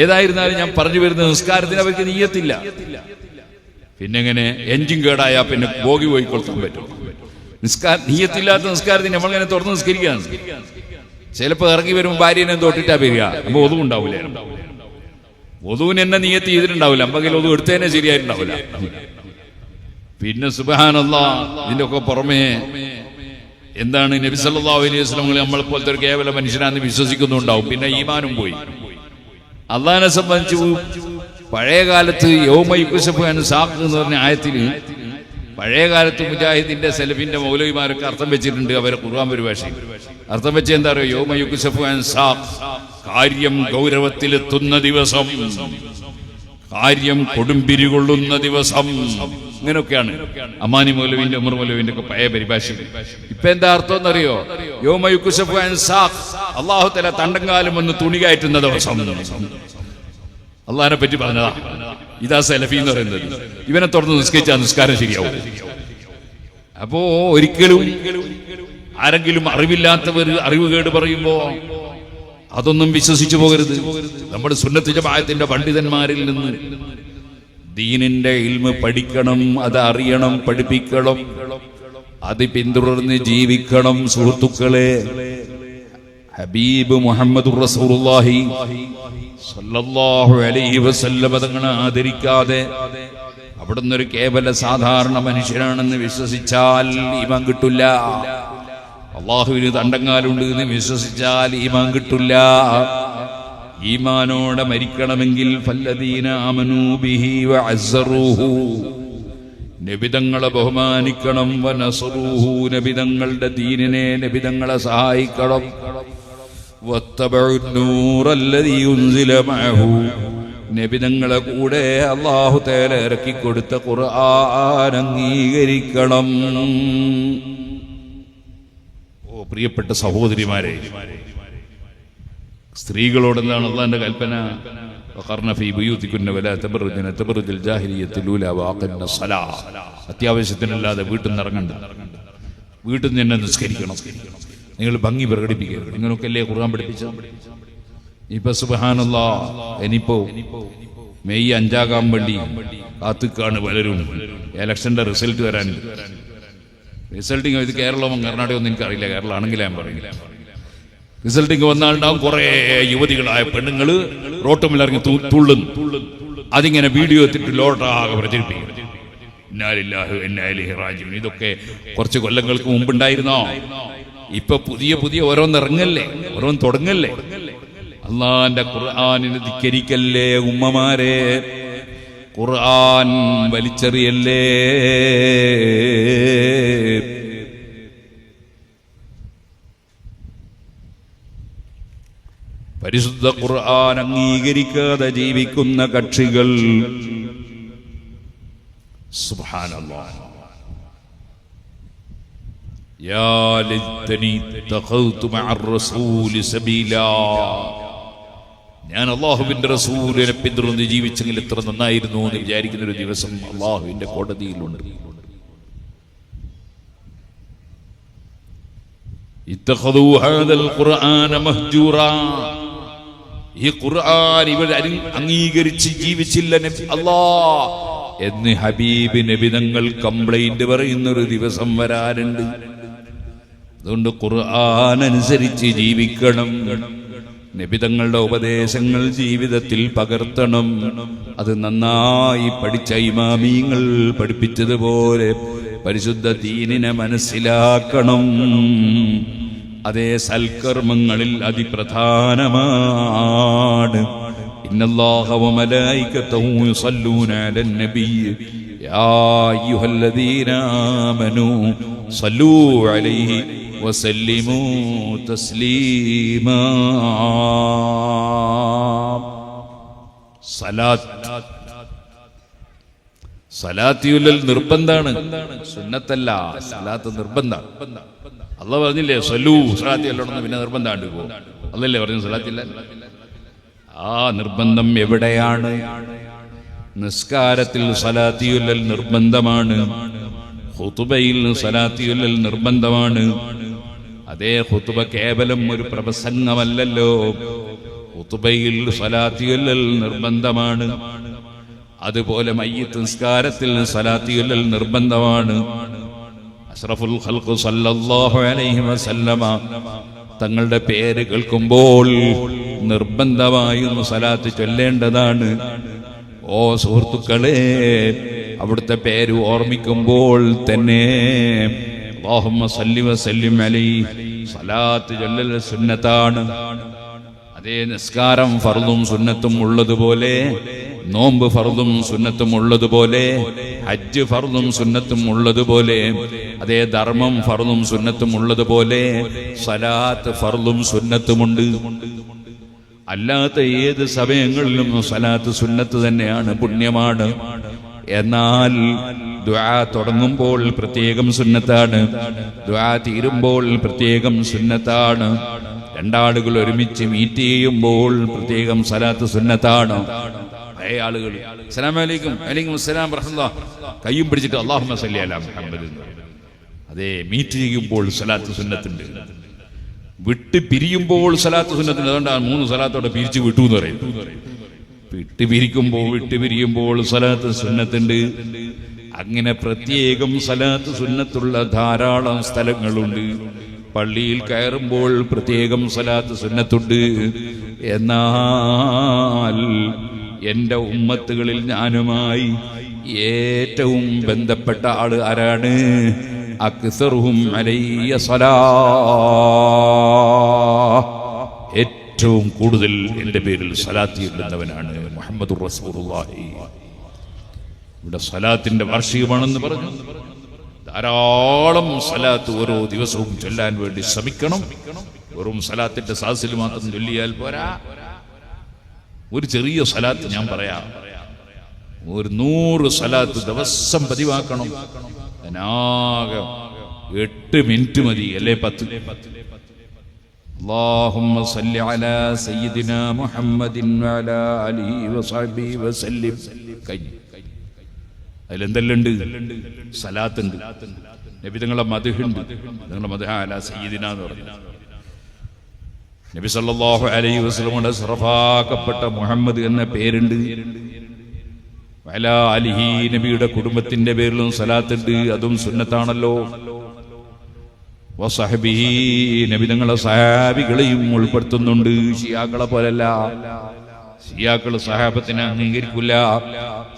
ഏതായിരുന്നാലും ഞാൻ പറഞ്ഞു വരുന്ന നിസ്കാരത്തിന് അവർക്ക് നിയ്യത്തില്ല. പിന്നെ എങ്ങനെ എഞ്ചിൻ കേടായാൽ പിന്നെ ബോഗി പോയി കൊളുത്താൻ പറ്റും? നിയ്യത്തില്ലാത്ത നിസ്കാരത്തിന് നമ്മളിങ്ങനെ തുറന്ന് നിസ്കരിക്കുകയാണ്. ചിലപ്പോ ഇറങ്ങി വരുമ്പോൾ ഭാര്യനെ തൊട്ടിട്ടാ വരിക, അപ്പൊ ഒതുവും ഉണ്ടാവില്ല. ഒതുവിന് എന്നെ നിയ്യത്ത് ചെയ്തിട്ടുണ്ടാവില്ല, അമ്പെങ്കിൽ ഒതു എടുത്തതിനെ ശരിയായിട്ടുണ്ടാവില്ല. പിന്നെ സുബ്ഹാനല്ലാഹ്, ഇതിന്റെ ഒക്കെ പുറമേ എന്താണ്, നബി സല്ലല്ലാഹു അലൈഹി വസല്ലം നമ്മളെ പോലത്തെ ഒരു കേവല മനുഷ്യനാണെന്ന് വിശ്വസിക്കുന്നുണ്ടാവും. പിന്നെ ഈമാനും പോയി. അള്ളാഹിനെ സംബന്ധിച്ച് പഴയ കാലത്ത് യൗമ യുക്സഫു അൻ സാഖ് എന്ന് പറഞ്ഞ ആയത്തിന് പഴയ കാലത്ത് മുജാഹിദിന്റെ സലഫിന്റെ മൗലവിമാരൊക്കെ അർത്ഥം വെച്ചിട്ടുണ്ട്. അവരെ ഖുർആൻ പരിഭാഷയിൽ അർത്ഥം വെച്ച് എന്താ പറയുക? യൗമ യുക്സഫു അൻ സാഖ്, കാര്യം ഗൗരവത്തിലെത്തുന്ന ദിവസം, കാര്യം കൊടുമ്പിരി കൊള്ളുന്ന ദിവസം. ഇങ്ങനെയൊക്കെയാണ് അമാനി മൗലവിന്റെ, ഉമർ മൗലവിന്റെ ഒക്കെ പഴയ പരിഭാഷ. ഇപ്പൊ എന്താ അർത്ഥം എന്നറിയോ? യൗമ യുക്സഫു അൻ സാഖ്, അല്ലാഹു തആല തണ്ടങ്കാലം ഒന്ന് തുണി കയറ്റുന്ന ദിവസം. അള്ളാഹിനെ പറ്റി പറഞ്ഞതാ. ഇതാ സലഫി എന്ന് പറയുന്നത്. ഇവനെ തുറന്ന് നിസ്കരിച്ചാൽ നിസ്കാരം ശരിയാവും. അപ്പോ ഒരിക്കലും ആരെങ്കിലും അറിവില്ലാത്തവർ അറിവുകേട് പറയുമ്പോ അതൊന്നും വിശ്വസിച്ചു പോകരുത്. നമ്മുടെ സുന്നത്ത് ജമാഅത്തിന്റെ പണ്ഡിതന്മാരിൽ നിന്ന് ദീനിന്റെ ഇൽമ് പഠിക്കണം, അത് അറിയണം, പഠിപ്പിക്കണം, അത് പിന്തുടർന്ന് ജീവിക്കണം. സുഹൃത്തുക്കളെ, ഹബീബ് മുഹമ്മദ് റസൂലുള്ളാഹി സല്ലല്ലാഹു അലൈഹി വസല്ലം തങ്ങളെ ആദരിക്കാതെ അവിടുന്ന് ഒരു കേവല സാധാരണ മനുഷ്യനാണെന്ന് വിശ്വസിച്ചാൽ ഈമാൻ കിട്ടില്ല. അള്ളാഹുവിന് തണ്ടങ്കാലുണ്ട് എന്ന് വിശ്വസിച്ചാൽ ഈമാൻ കിട്ടില്ല. ഈമാനോടെ മരിക്കണമെങ്കിൽ ഫല്ലദീന ആമനൂ ബിഹി വഅസ്സറൂഹു, നബിതങ്ങളെ ബഹുമാനിക്കണം, വനസറൂഹു, നബിതങ്ങളുടെ ദീനിനെ, നബിതങ്ങളെ സഹായിക്കണം, നബിതങ്ങളെ കൂടെ അല്ലാഹു തആല ഇറക്കി കൊടുത്ത ഖുർആൻ അംഗീകരിക്കണം. ഓ പ്രിയപ്പെട്ട സഹോദരിമാരെ, സ്ത്രീകളോട് എന്താണ് അല്ലാഹുവിന്റെ കൽപ്പന? വഖർന ഫീ ബുയൂതികുന്ന വലാ തബറജ്ന തബറജൽ ജാഹിലിയ്യത്തുൽ ഊലാ വഅഖിംന സ്വലാഹ്. അത്യാവശ്യത്തിനല്ലാതെ വീട്ടിൽ നിന്ന് ഇറങ്ങണ്ട, വീട്ടിൽ നിന്ന് തന്നെ നിസ്കരിക്കണം, നിങ്ങൾ ഭംഗി പ്രകടിപ്പിക്കരുത്. നിങ്ങളൊക്കെയല്ലേ ഖുർആൻ പഠിപ്പിച്ചത്? ഇപ്പൊ സുബ്ഹാനല്ലാഹ്, ഇനിയിപ്പോ മെയ് 5 വേണ്ടി കാത്തുക്കാണ് പലരും. ഇലക്ഷന്റെ റിസൾട്ട് വരാൻ. റിസൾട്ടിങ് ഇത് കേരളവും കർണാടകവും ഒന്നും എനിക്കറിയില്ല, കേരളം ആണെങ്കിലും ഞാൻ പറയില്ല. റിസൾട്ടിങ് വന്നാലുണ്ടാവും കുറെ യുവതികളായ പെണ്ണുങ്ങള് റോട്ടുമിലിറങ്ങി തുള്ളുന്നു. അതിങ്ങനെ വീഡിയോ എത്തിട്ട് ലോട്ടാകെ പ്രചരിപ്പിക്കും. ഇന്നാ ലില്ലാഹി വ ഇന്നാ ഇലൈഹി റാജിഊൻ. ഇതൊക്കെ കുറച്ച് കൊല്ലങ്ങൾക്ക് മുമ്പുണ്ടായിരുന്നോ? ഇപ്പൊ പുതിയ പുതിയ ഓരോന്നിറങ്ങല്ലേ, ഓരോന്ന് തുടങ്ങല്ലേ. അള്ളാന്റെ ഖുർആനിനെ ധിക്കരിക്കല്ലേ ഉമ്മമാരെ, ഖുർആൻ വലിച്ചെറിയല്ലേ. പരിശുദ്ധ ഖുർആൻ അംഗീകരിക്കാതെ ജീവിക്കുന്ന കക്ഷികൾ, സുബ്ഹാനല്ലാഹ്, യാ ലൈതനി തഖൗതു മഅർ റസൂലി സബീലാ, ഞാൻ അല്ലാഹുവിന്റെ റസൂലിനെ പിന്തുടർന്ന് ജീവിച്ചെങ്കിൽ എത്ര നന്നായിരുന്നു എന്ന് വിചാരിക്കുന്ന ഒരു ദിവസം അല്ലാഹുവിന്റെ കോടതിയിലുണ്ട്. ഇത്തഖദൂ ഹാദൽ ഖുർആന മഹ്ജൂറാ, ഈ ഖുർആൻ ഇവർ അംഗീകരിച്ച് ജീവിച്ചില്ല അല്ലാഹ് എന്ന് ഹബീബ് നബി തങ്ങൾ കംപ്ലൈന്റ് പറയുന്ന ഒരു ദിവസം വരാനുണ്ട്. അതുകൊണ്ട് ഖുർആൻ അനുസരിച്ച് ജീവിക്കണം. നബിതങ്ങളുടെ ഉപദേശങ്ങൾ ജീവിതത്തിൽ പകർത്തണം. അത് നന്നായി പഠിച്ച ഇമാമീങ്ങൾ പഠിപ്പിച്ചതുപോലെ പരിശുദ്ധ ദീനിനെ മനസ്സിലാക്കണം. അതേ സൽക്കർമ്മങ്ങളിൽ അതിപ്രധാനമാണ്. ഇന്നല്ലാഹ വ മലായികതഹു യുസല്ലൂന അലൻ നബിയ്യ് യാ അയ്യുഹല്ലദീന ആമനൂ സല്ലൂ അലൈഹി വസല്ലിമൂ തസ്ലീമാ. സലാത്തിയുൽ നിർബന്ധാണ്, സുന്നത്തല്ല. സലാത്ത് നിർബന്ധാണ്. അള്ളാഹ് പറഞ്ഞില്ലേ സല്ലൂ സലാത്തി അല്ലോണെന്ന്, പിന്നെ നിർബന്ധമാണ് പോകും. അല്ലല്ലേ പറഞ്ഞു സലാത്തില്ല. ആ നിർബന്ധം എവിടെയാണ്? നിസ്കാരത്തിൽ സലാത്തിയുൽ നിർബന്ധമാണ്. ഖുതുബയിൽ സലാത്തിയുൽ നിർബന്ധമാണ്. അതേ ഖുതുബ കേവലം ഒരു പ്രസംഗമല്ലല്ലോ. ഖുതുബയിൽ സലാത്തിയുൽ നിർബന്ധമാണ്. അതുപോലെ മയ്യിത്ത് നിസ്കാരത്തിൽ സലാത്തിയുൽ നിർബന്ധമാണ്. അഷ്റഫുൽ ഖൽഖ് സല്ലല്ലാഹു അലൈഹി വസല്ലമ തങ്ങളുടെ പേര് കേൾക്കുമ്പോൾ നിർബന്ധമായും സലാത്ത് ചൊല്ലേണ്ടതാണ്. ഓ സുഹൃത്തുക്കളെ, അവിടുത്തെ പേര് ഓർമ്മിക്കുമ്പോൾ തന്നെ അല്ലാഹുമ്മ സല്ലി വസല്ലിം അലൈഹി സലാത്ത് ചൊല്ലൽ സുന്നത്താണ്. അതേ നിസ്കാരം ഫർളും സുന്നത്തും ഉള്ളതുപോലെ, നോമ്പ് ഫർളും സുന്നത്തും ഉള്ളതുപോലെ, ഹജ്ജ് ഫർളും സുന്നത്തും ഉള്ളതുപോലെ, അതേ ധർമ്മം ഫർളും സുന്നത്തും ഉള്ളതുപോലെ സലാത്ത് ഫർളും സുന്നത്തുമുണ്ട്. അല്ലാത്ത ഏത് സമയങ്ങളിലും സലാത്ത് സുന്നത്ത് തന്നെയാണ്, പുണ്യമാണ്. എന്നാൽ ദുആ തുടങ്ങുമ്പോൾ പ്രത്യേകം സുന്നത്താണ്, ദുആ തീരുമ്പോൾ പ്രത്യേകം സുന്നത്താണ്. രണ്ടാളുകൾ ഒരുമിച്ച് മീറ്റ് ചെയ്യുമ്പോൾ പ്രത്യേകം സലാത്ത് സുന്നത്താണ്. ആളുകൾ അസ്സലാമു അലൈക്കും വലൈക്കും അസ്സലാം റഹ്മത്തുള്ളാഹി കയ്യും പിടിച്ചിട്ട് അല്ലാഹുമ്മ സല്ലി അലാ മുഹമ്മദ്. അതേ മീറ്റ് ചെയ്യുമ്പോൾ സലാത്ത് സുന്നത്തുണ്ട്, വിട്ട് പിരിയുമ്പോൾ സലാത്ത് സുന്നത്തുണ്ട്. അതുകൊണ്ടാണ് 3 സലാത്തോടെ പിരിച്ചു വിട്ടു എന്ന് പറയുന്നത്. വിട്ട് പിരിയുമ്പോൾ സലാത്ത് സുന്നത്തുണ്ട്. അങ്ങനെ പ്രത്യേകം സലാത്ത് സുന്നത്തുള്ള ധാരാളം സ്ഥലങ്ങളുണ്ട്. പള്ളിയിൽ കയറുമ്പോൾ പ്രത്യേകം സലാത്ത് സുന്നത്തുണ്ട്. എന്നാൽ എന്റെ ഉമ്മത്തുകളിൽ ഞാനുമായി ഏറ്റവും ബന്ധപ്പെട്ട ആള് ആരാണ്? അക്സറുഹും അലയ്യ സലാ, ഏറ്റവും കൂടുതൽ എന്റെ പേരിൽ സലാത്ത് ചൊല്ലുന്നവനാണ് മുഹമ്മദുർ റസൂലുള്ളാഹി. ഇവിടെ സലാത്തിന്റെ വാർഷികമാണെന്ന് പറഞ്ഞു. ധാരാളം സലാത്ത് ഓരോ ദിവസവും ചൊല്ലാൻ വേണ്ടി ശ്രമിക്കണം. വെറും സലാത്തിന്റെ സാസിൽ മാത്രം ചൊല്ലിയാൽ പോരാ. ഒരു ചെറിയ സലാത്ത് ഞാൻ പറയാം. ഒരു 100 സലാത്ത് ദിവസം പതിവാക്കണം. അതിനാകെ 8 മിനിറ്റ് മതി, അല്ലേ 10. اللهم صل على سيدنا محمد وعلى آله وصحبه وسلم. അതിലെന്തെല്ലുണ്ട്? സലാത്തുണ്ട്, നബി തങ്ങളുടെ മദ്ഹുണ്ട്. നിങ്ങളുടെ മദ്ഹ അലാ സയ്യിദിന എന്ന് പറഞ്ഞു. നബി സല്ലല്ലാഹു അലൈഹി വസല്ലമയുടെ സറഫാക്കപ്പെട്ട മുഹമ്മദ് എന്ന പേരുണ്ട്. വഅലാ ആലിഹി, നബിയുടെ കുടുംബത്തിന്റെ പേരിലും സലാത്തുണ്ട്. അതും സുന്നത്താണല്ലോ. വസഹബിഹി, നബി തങ്ങളുടെ സഹാബികളെയും ഉൾപ്പെടുത്തുന്നുണ്ട്. ശിയാക്കളെ പോലല്ല. ശിയാക്കൾ സഹാബത്തിനെ അംഗീകരിക്കില്ല.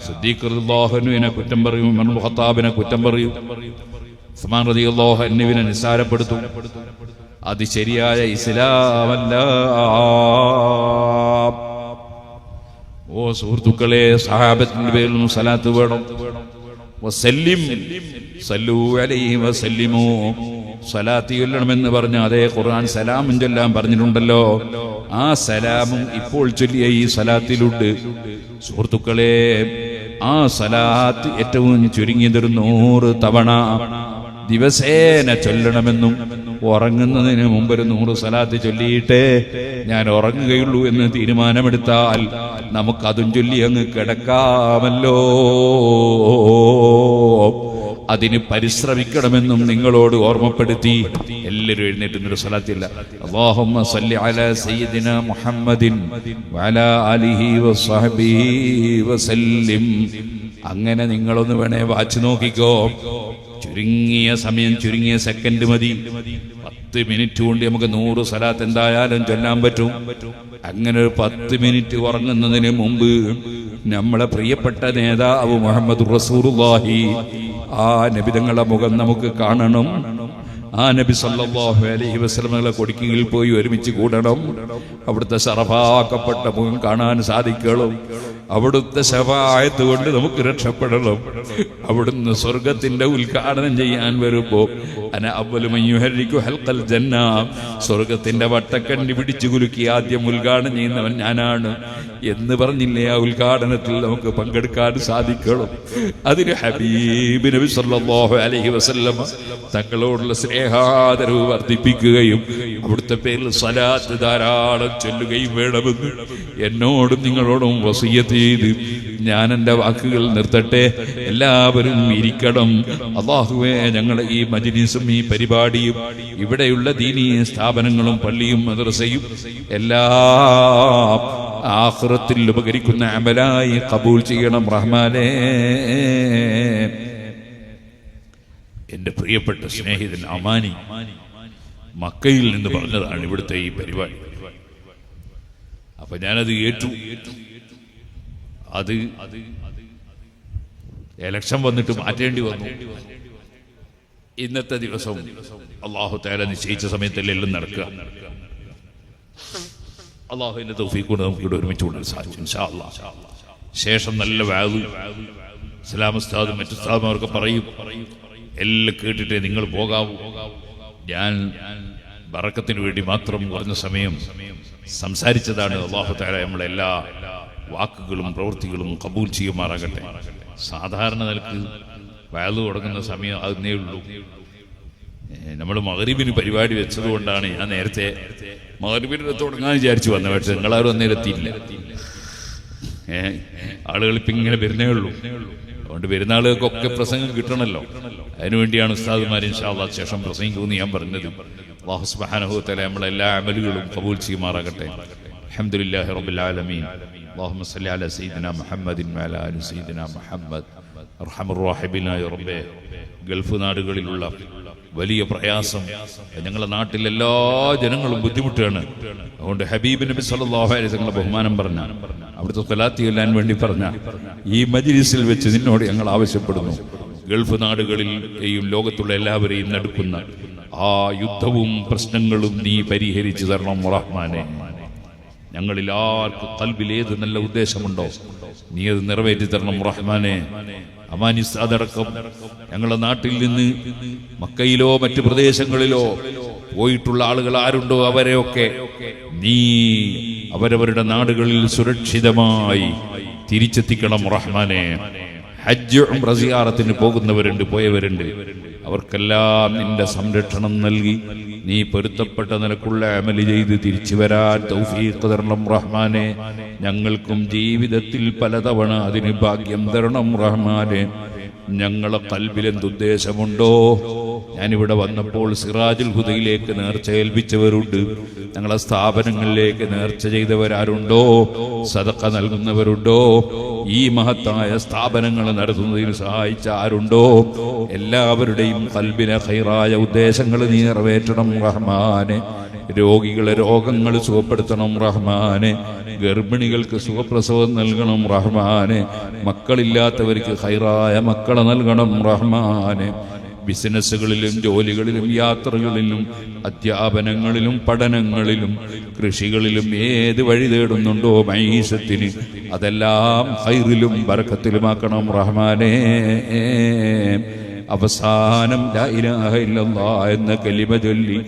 സിദ്ദീഖ് റളിയല്ലാഹു അൻഹുവിനെ കുറ്റം പറയും, ഉമർ ഇബ്നു ഖത്താബിനെ കുറ്റം പറയും, ഉസ്മാൻ റളിയല്ലാഹു അൻഹുവിനെ നിസ്സാരപ്പെടുത്തും. അത് ശരിയായ ഇസ്ലാമല്ല. ഓ സുഹൃത്തുക്കളെ, സഹാബത്തിന്റെ പേരിലും സലാത്ത് വേണം. വസല്ലിം, സല്ലൂ അലൈഹി വസല്ലിമൂ, സലാത്ത് ചൊല്ലണമെന്ന് പറഞ്ഞ അതേ ഖുർആൻ സലാമും ചൊല്ലാൻ പറഞ്ഞിട്ടുണ്ടല്ലോ. ആ സലാമും ഇപ്പോൾ ചൊല്ലിയ ഈ സലാത്തിലുണ്ട്. സുഹൃത്തുക്കളെ, ആ സലാത്ത് ഏറ്റവും ചുരുങ്ങിയതൊരു 100 തവണ ദിവസേന ചൊല്ലണമെന്നും ഉറങ്ങുന്നതിന് മുമ്പ് ഒരു 100 സലാത്ത് ചൊല്ലിയിട്ടേ ഞാൻ ഉറങ്ങുകയുള്ളൂ എന്ന് തീരുമാനമെടുത്താൽ നമുക്കതും ചൊല്ലി അങ്ങ് കിടക്കാമല്ലോ. അതിന് പരിശ്രമിക്കണമെന്നും നിങ്ങളോട് ഓർമ്മപ്പെടുത്തി എല്ലാവരും എഴുന്നേറ്റുന്നൊരു സലാത്തില്ല. അല്ലാഹുമ്മ സല്ലി അലാ സയ്യിദിനാ മുഹമ്മദിൻ വഅലാ ആലിഹി വസ്സഹബിഹി വസല്ലിം. അങ്ങനെ നിങ്ങളൊന്ന് വേണേ വാച്ച് നോക്കിക്കോ. ചുരുങ്ങിയ സമയം, ചുരുങ്ങിയ സെക്കൻഡ് മതി. 10 മിനിറ്റ് കൊണ്ട് നമുക്ക് 100 സ്വലാത്ത് എന്തായാലും ചൊല്ലാൻ പറ്റും. അങ്ങനെ ഒരു 10 മിനിറ്റ് ഉറങ്ങുന്നതിന് മുമ്പ് നമ്മളെ പ്രിയപ്പെട്ട നേതാവ് മുഹമ്മദ് റസൂലുള്ളാഹി ആ നബിതങ്ങളുടെ മുഖം നമുക്ക് കാണണം. ആ നബി സല്ലല്ലാഹു അലൈഹി വസല്ലമയുടെ കൊടിക്കീഴിൽ പോയി ഒരുമിച്ച് കൂടണം. അവിടുത്തെ ശറഫാക്കപ്പെട്ട മുഖം കാണാൻ സാധിക്കണം. അവിടുത്തെ ശഫാഅത്ത് കൊണ്ട് നമുക്ക് രക്ഷപ്പെടണം. അവിടുന്ന് സ്വർഗത്തിന്റെ ഉദ്ഘാടനം ചെയ്യാൻ വരുമ്പോ അന അവ്വലു മൻ യുഹർരികു ഹൽഖൽ ജന്ന, സ്വർഗത്തിന്റെ വട്ടക്കണ്ണി പിടിച്ചു കുലുക്കി ആദ്യം ഉദ്ഘാടനം ചെയ്യുന്നവൻ ഞാനാണ് എന്ന് പറഞ്ഞില്ലേ? ആ ഉദ്ഘാടനത്തിൽ നമുക്ക് പങ്കെടുക്കാൻ സാധിക്കണം. അതിന് ഹബീബ് നബി സല്ലല്ലാഹു അലൈഹി വസല്ലം തങ്ങളോടുള്ള സ്നേഹാദരവ് വർദ്ധിപ്പിക്കുകയും അവിടുത്തെ പേരിൽ സ്വലാത്ത് ധാരാളം ചൊല്ലുകയും വേണമെന്ന് എന്നോടും നിങ്ങളോടും വസിയ്യത്ത് ചെയ്ത് ഞാൻ എൻ്റെ വാക്കുകൾ നിർത്തട്ടെ. എല്ലാവരും ഇരിക്കണം. അല്ലാഹുവേ, ഞങ്ങളുടെ ഈ മജ്‌ലിസും ഈ പരിപാടിയും ഇവിടെയുള്ള ദീനീ സ്ഥാപനങ്ങളും പള്ളിയും മദ്രസയും എല്ലാം ആഖിറത്തിൽ ഉപകരിക്കുന്ന അമലായി ഖബൂൽ ചെയ്യണം റഹ്മാനേ. എന്റെ പ്രിയപ്പെട്ട സ്നേഹിതൻ അമാനി മക്കയിൽ നിന്ന് പറഞ്ഞതാണ് ഇവിടുത്തെ ഈ പരിപാടി. അപ്പൊ ഞാനത് ഏറ്റു. അത് എലക്ഷൻ വന്നിട്ട് മാറ്റേണ്ടി വന്നു. ഇന്നത്തെ ദിവസം അല്ലാഹു തആല നിശ്ചയിച്ച സമയത്തല്ലേ എല്ലാം നടക്കുക. അല്ലാഹുവിന്റെ തൗഫീഖ് കൊണ്ട് നമുക്ക് ഇവിടെ ഒരുമിച്ച് കൂടാൻ സാധിക്കും ഇൻഷാ അല്ലാഹ്. ശേഷം നല്ല വാദ് ഇസ്ലാം ഉസ്താദും മറ്റു ഉസ്താദുമാരൊക്കെ പറയും. എല്ലാം കേട്ടിട്ടേ നിങ്ങൾ പോകാവൂ. ഞാൻ ബറക്കത്തിന് വേണ്ടി മാത്രം കുറഞ്ഞ സമയം സംസാരിച്ചതാണ്. അല്ലാഹു തആല നമ്മളെ എല്ലാ വാക്കുകളും പ്രവൃത്തികളും കബൂൽ ചെയ്യുമാറാകട്ടെ. സാധാരണ നിലക്ക് വാദ് തുടങ്ങുന്ന സമയം അതിനേ ഉള്ളൂ. നമ്മൾ മഗ്‌രിബിന് പരിപാടി വെച്ചതുകൊണ്ടാണ് ഞാൻ നേരത്തെ മഗ്‌രിബിന് തുടങ്ങാൻ വിചാരിച്ചു വന്നത്. പക്ഷെ നിങ്ങളാരും അന്നേരം എത്തിയില്ല. ആളുകൾ ഇപ്പം ഇങ്ങനെ വരുന്നേ ഉള്ളൂ. അതുകൊണ്ട് വരുന്ന ആളുകൾക്കൊക്കെ പ്രസംഗം കിട്ടണമല്ലോ. അതിനുവേണ്ടിയാണ് ഉസ്താദുമാർ ഇൻഷാ അല്ലാഹ് ശേഷം പ്രസംഗിക്കുമെന്ന് ഞാൻ പറഞ്ഞത്. അല്ലാഹു സുബ്ഹാനഹു വ തആല നമ്മളെ എല്ലാ അമലുകളും കബൂൽ ചെയ്യുമാറാകട്ടെ. അൽഹംദുലില്ലാഹി റബ്ബിൽ ആലമീൻ. اللهم صل على سيدنا محمد وعلى ال سيدنا محمد. അർഹമർ റഹീബിനായ റബ്ബേ, ഗൾഫ് നാടുകളിലുള്ള വലിയ പ്രയാസം ഞങ്ങളുടെ നാട്ടിൽ എല്ലാ ജനങ്ങളും ബുദ്ധിമുട്ടാണ്. അതുകൊണ്ട് ഹബീബ് നബി സല്ലല്ലാഹു അലൈഹി വസല്ലം ബഹുമാനം പറഞ്ഞ അവിടുത്തെ സ്വലാത്ത് ചൊല്ലാൻ വേണ്ടി പറഞ്ഞ ഈ മജ്‌ലിസിൽ വെച്ച് നിന്നോട് ഞങ്ങൾ ആവശ്യപ്പെടുന്നു. ഗൾഫ് നാടുകളിലെയും ലോകത്തുള്ള എല്ലാവരെയും നടുക്കുന്ന ആ യുദ്ധവും പ്രശ്നങ്ങളും നീ പരിഹരിച്ചു തരണം റഹ്മാനെ. ഞങ്ങളിൽ ആർക്കും ഖൽബിൽ ഏത് നല്ല ഉദ്ദേശമുണ്ടോ നീ അത് നിറവേറ്റി തരണം റഹ്മാനെ. അമാനി ഉസ്താദടക്കം ഞങ്ങളുടെ നാട്ടിൽ നിന്ന് മക്കയിലോ മറ്റു പ്രദേശങ്ങളിലോ പോയിട്ടുള്ള ആളുകൾ ആരുണ്ടോ അവരെയൊക്കെ നീ അവരവരുടെ നാടുകളിൽ സുരക്ഷിതമായി തിരിച്ചെത്തിക്കണം റഹ്മാനെ. ഹജ്ജ് ഉംറ സിയാറത്തിന് പോകുന്നവരുണ്ട്, പോയവരുണ്ട്. അവർക്കെല്ലാം നിന്റെ സംരക്ഷണം നൽകി നീ പൊരുത്തപ്പെട്ട നിലക്കുള്ള അമല് ചെയ്ത് തിരിച്ചു വരാൻ തൗഫീഖ് തരണം റഹ്മാനെ. ഞങ്ങൾക്കും ജീവിതത്തിൽ പലതവണ അതിന് ഭാഗ്യം തരണം റഹ്മാനെ. ഞങ്ങളെ ഖൽബിൽ എന്തുദ്ദേശമുണ്ടോ? ഞാനിവിടെ വന്നപ്പോൾ സിറാജുൽ ഹുദയിലേക്ക് നേർച്ച ഏൽപ്പിച്ചവരുണ്ട്. ഞങ്ങളെ സ്ഥാപനങ്ങളിലേക്ക് നേർച്ച ചെയ്തവരാരുണ്ടോ? സദഖ നൽകുന്നവരുണ്ടോ? ഈ മഹത്തായ സ്ഥാപനങ്ങൾ നടത്തുന്നതിന് സഹായിച്ച ആരുണ്ടോ? എല്ലാവരുടെയും ഖൽബിലെ ഖൈറായ ഉദ്ദേശങ്ങൾ നീ നിറവേറ്റണം റഹ്മാനെ. രോഗികളെ രോഗങ്ങൾ സുഖപ്പെടുത്തണം റഹ്മാനെ. ഗർഭിണികൾക്ക് സുഖപ്രസവം നൽകണം റഹ്മാനെ. മക്കളില്ലാത്തവർക്ക് ഖൈറായ മക്കളെ നൽകണം റഹ്മാനെ. ബിസിനസ്സുകളിലും ജോലികളിലും യാത്രകളിലും അധ്യാപനങ്ങളിലും പഠനങ്ങളിലും കൃഷികളിലും ഏത് വഴി തേടുന്നുണ്ടോ മഈശത്തിന്, അതെല്ലാം ഖൈറിലും ബറക്കത്തിലുമാക്കണം റഹ്മാനെ. അവസാനം ലാ ഇലാഹ ഇല്ലല്ലാഹ് എന്ന കലിമ ചൊല്ലി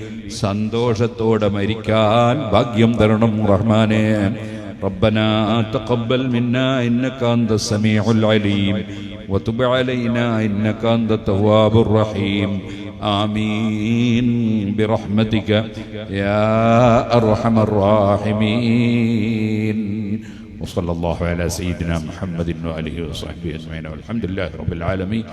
സന്തോഷത്തോടെ മരിക്കാൻ ഭാഗ്യം തരണം റഹ്മാനെ. ربنا تقبل منا إنك أنت السميع العليم وتب علينا إنك أنت التواب الرحيم. آمين برحمتك يا أرحم الراحمين. وصلى الله على سيدنا محمد وآله وصحبه أجمعين والحمد لله رب العالمين.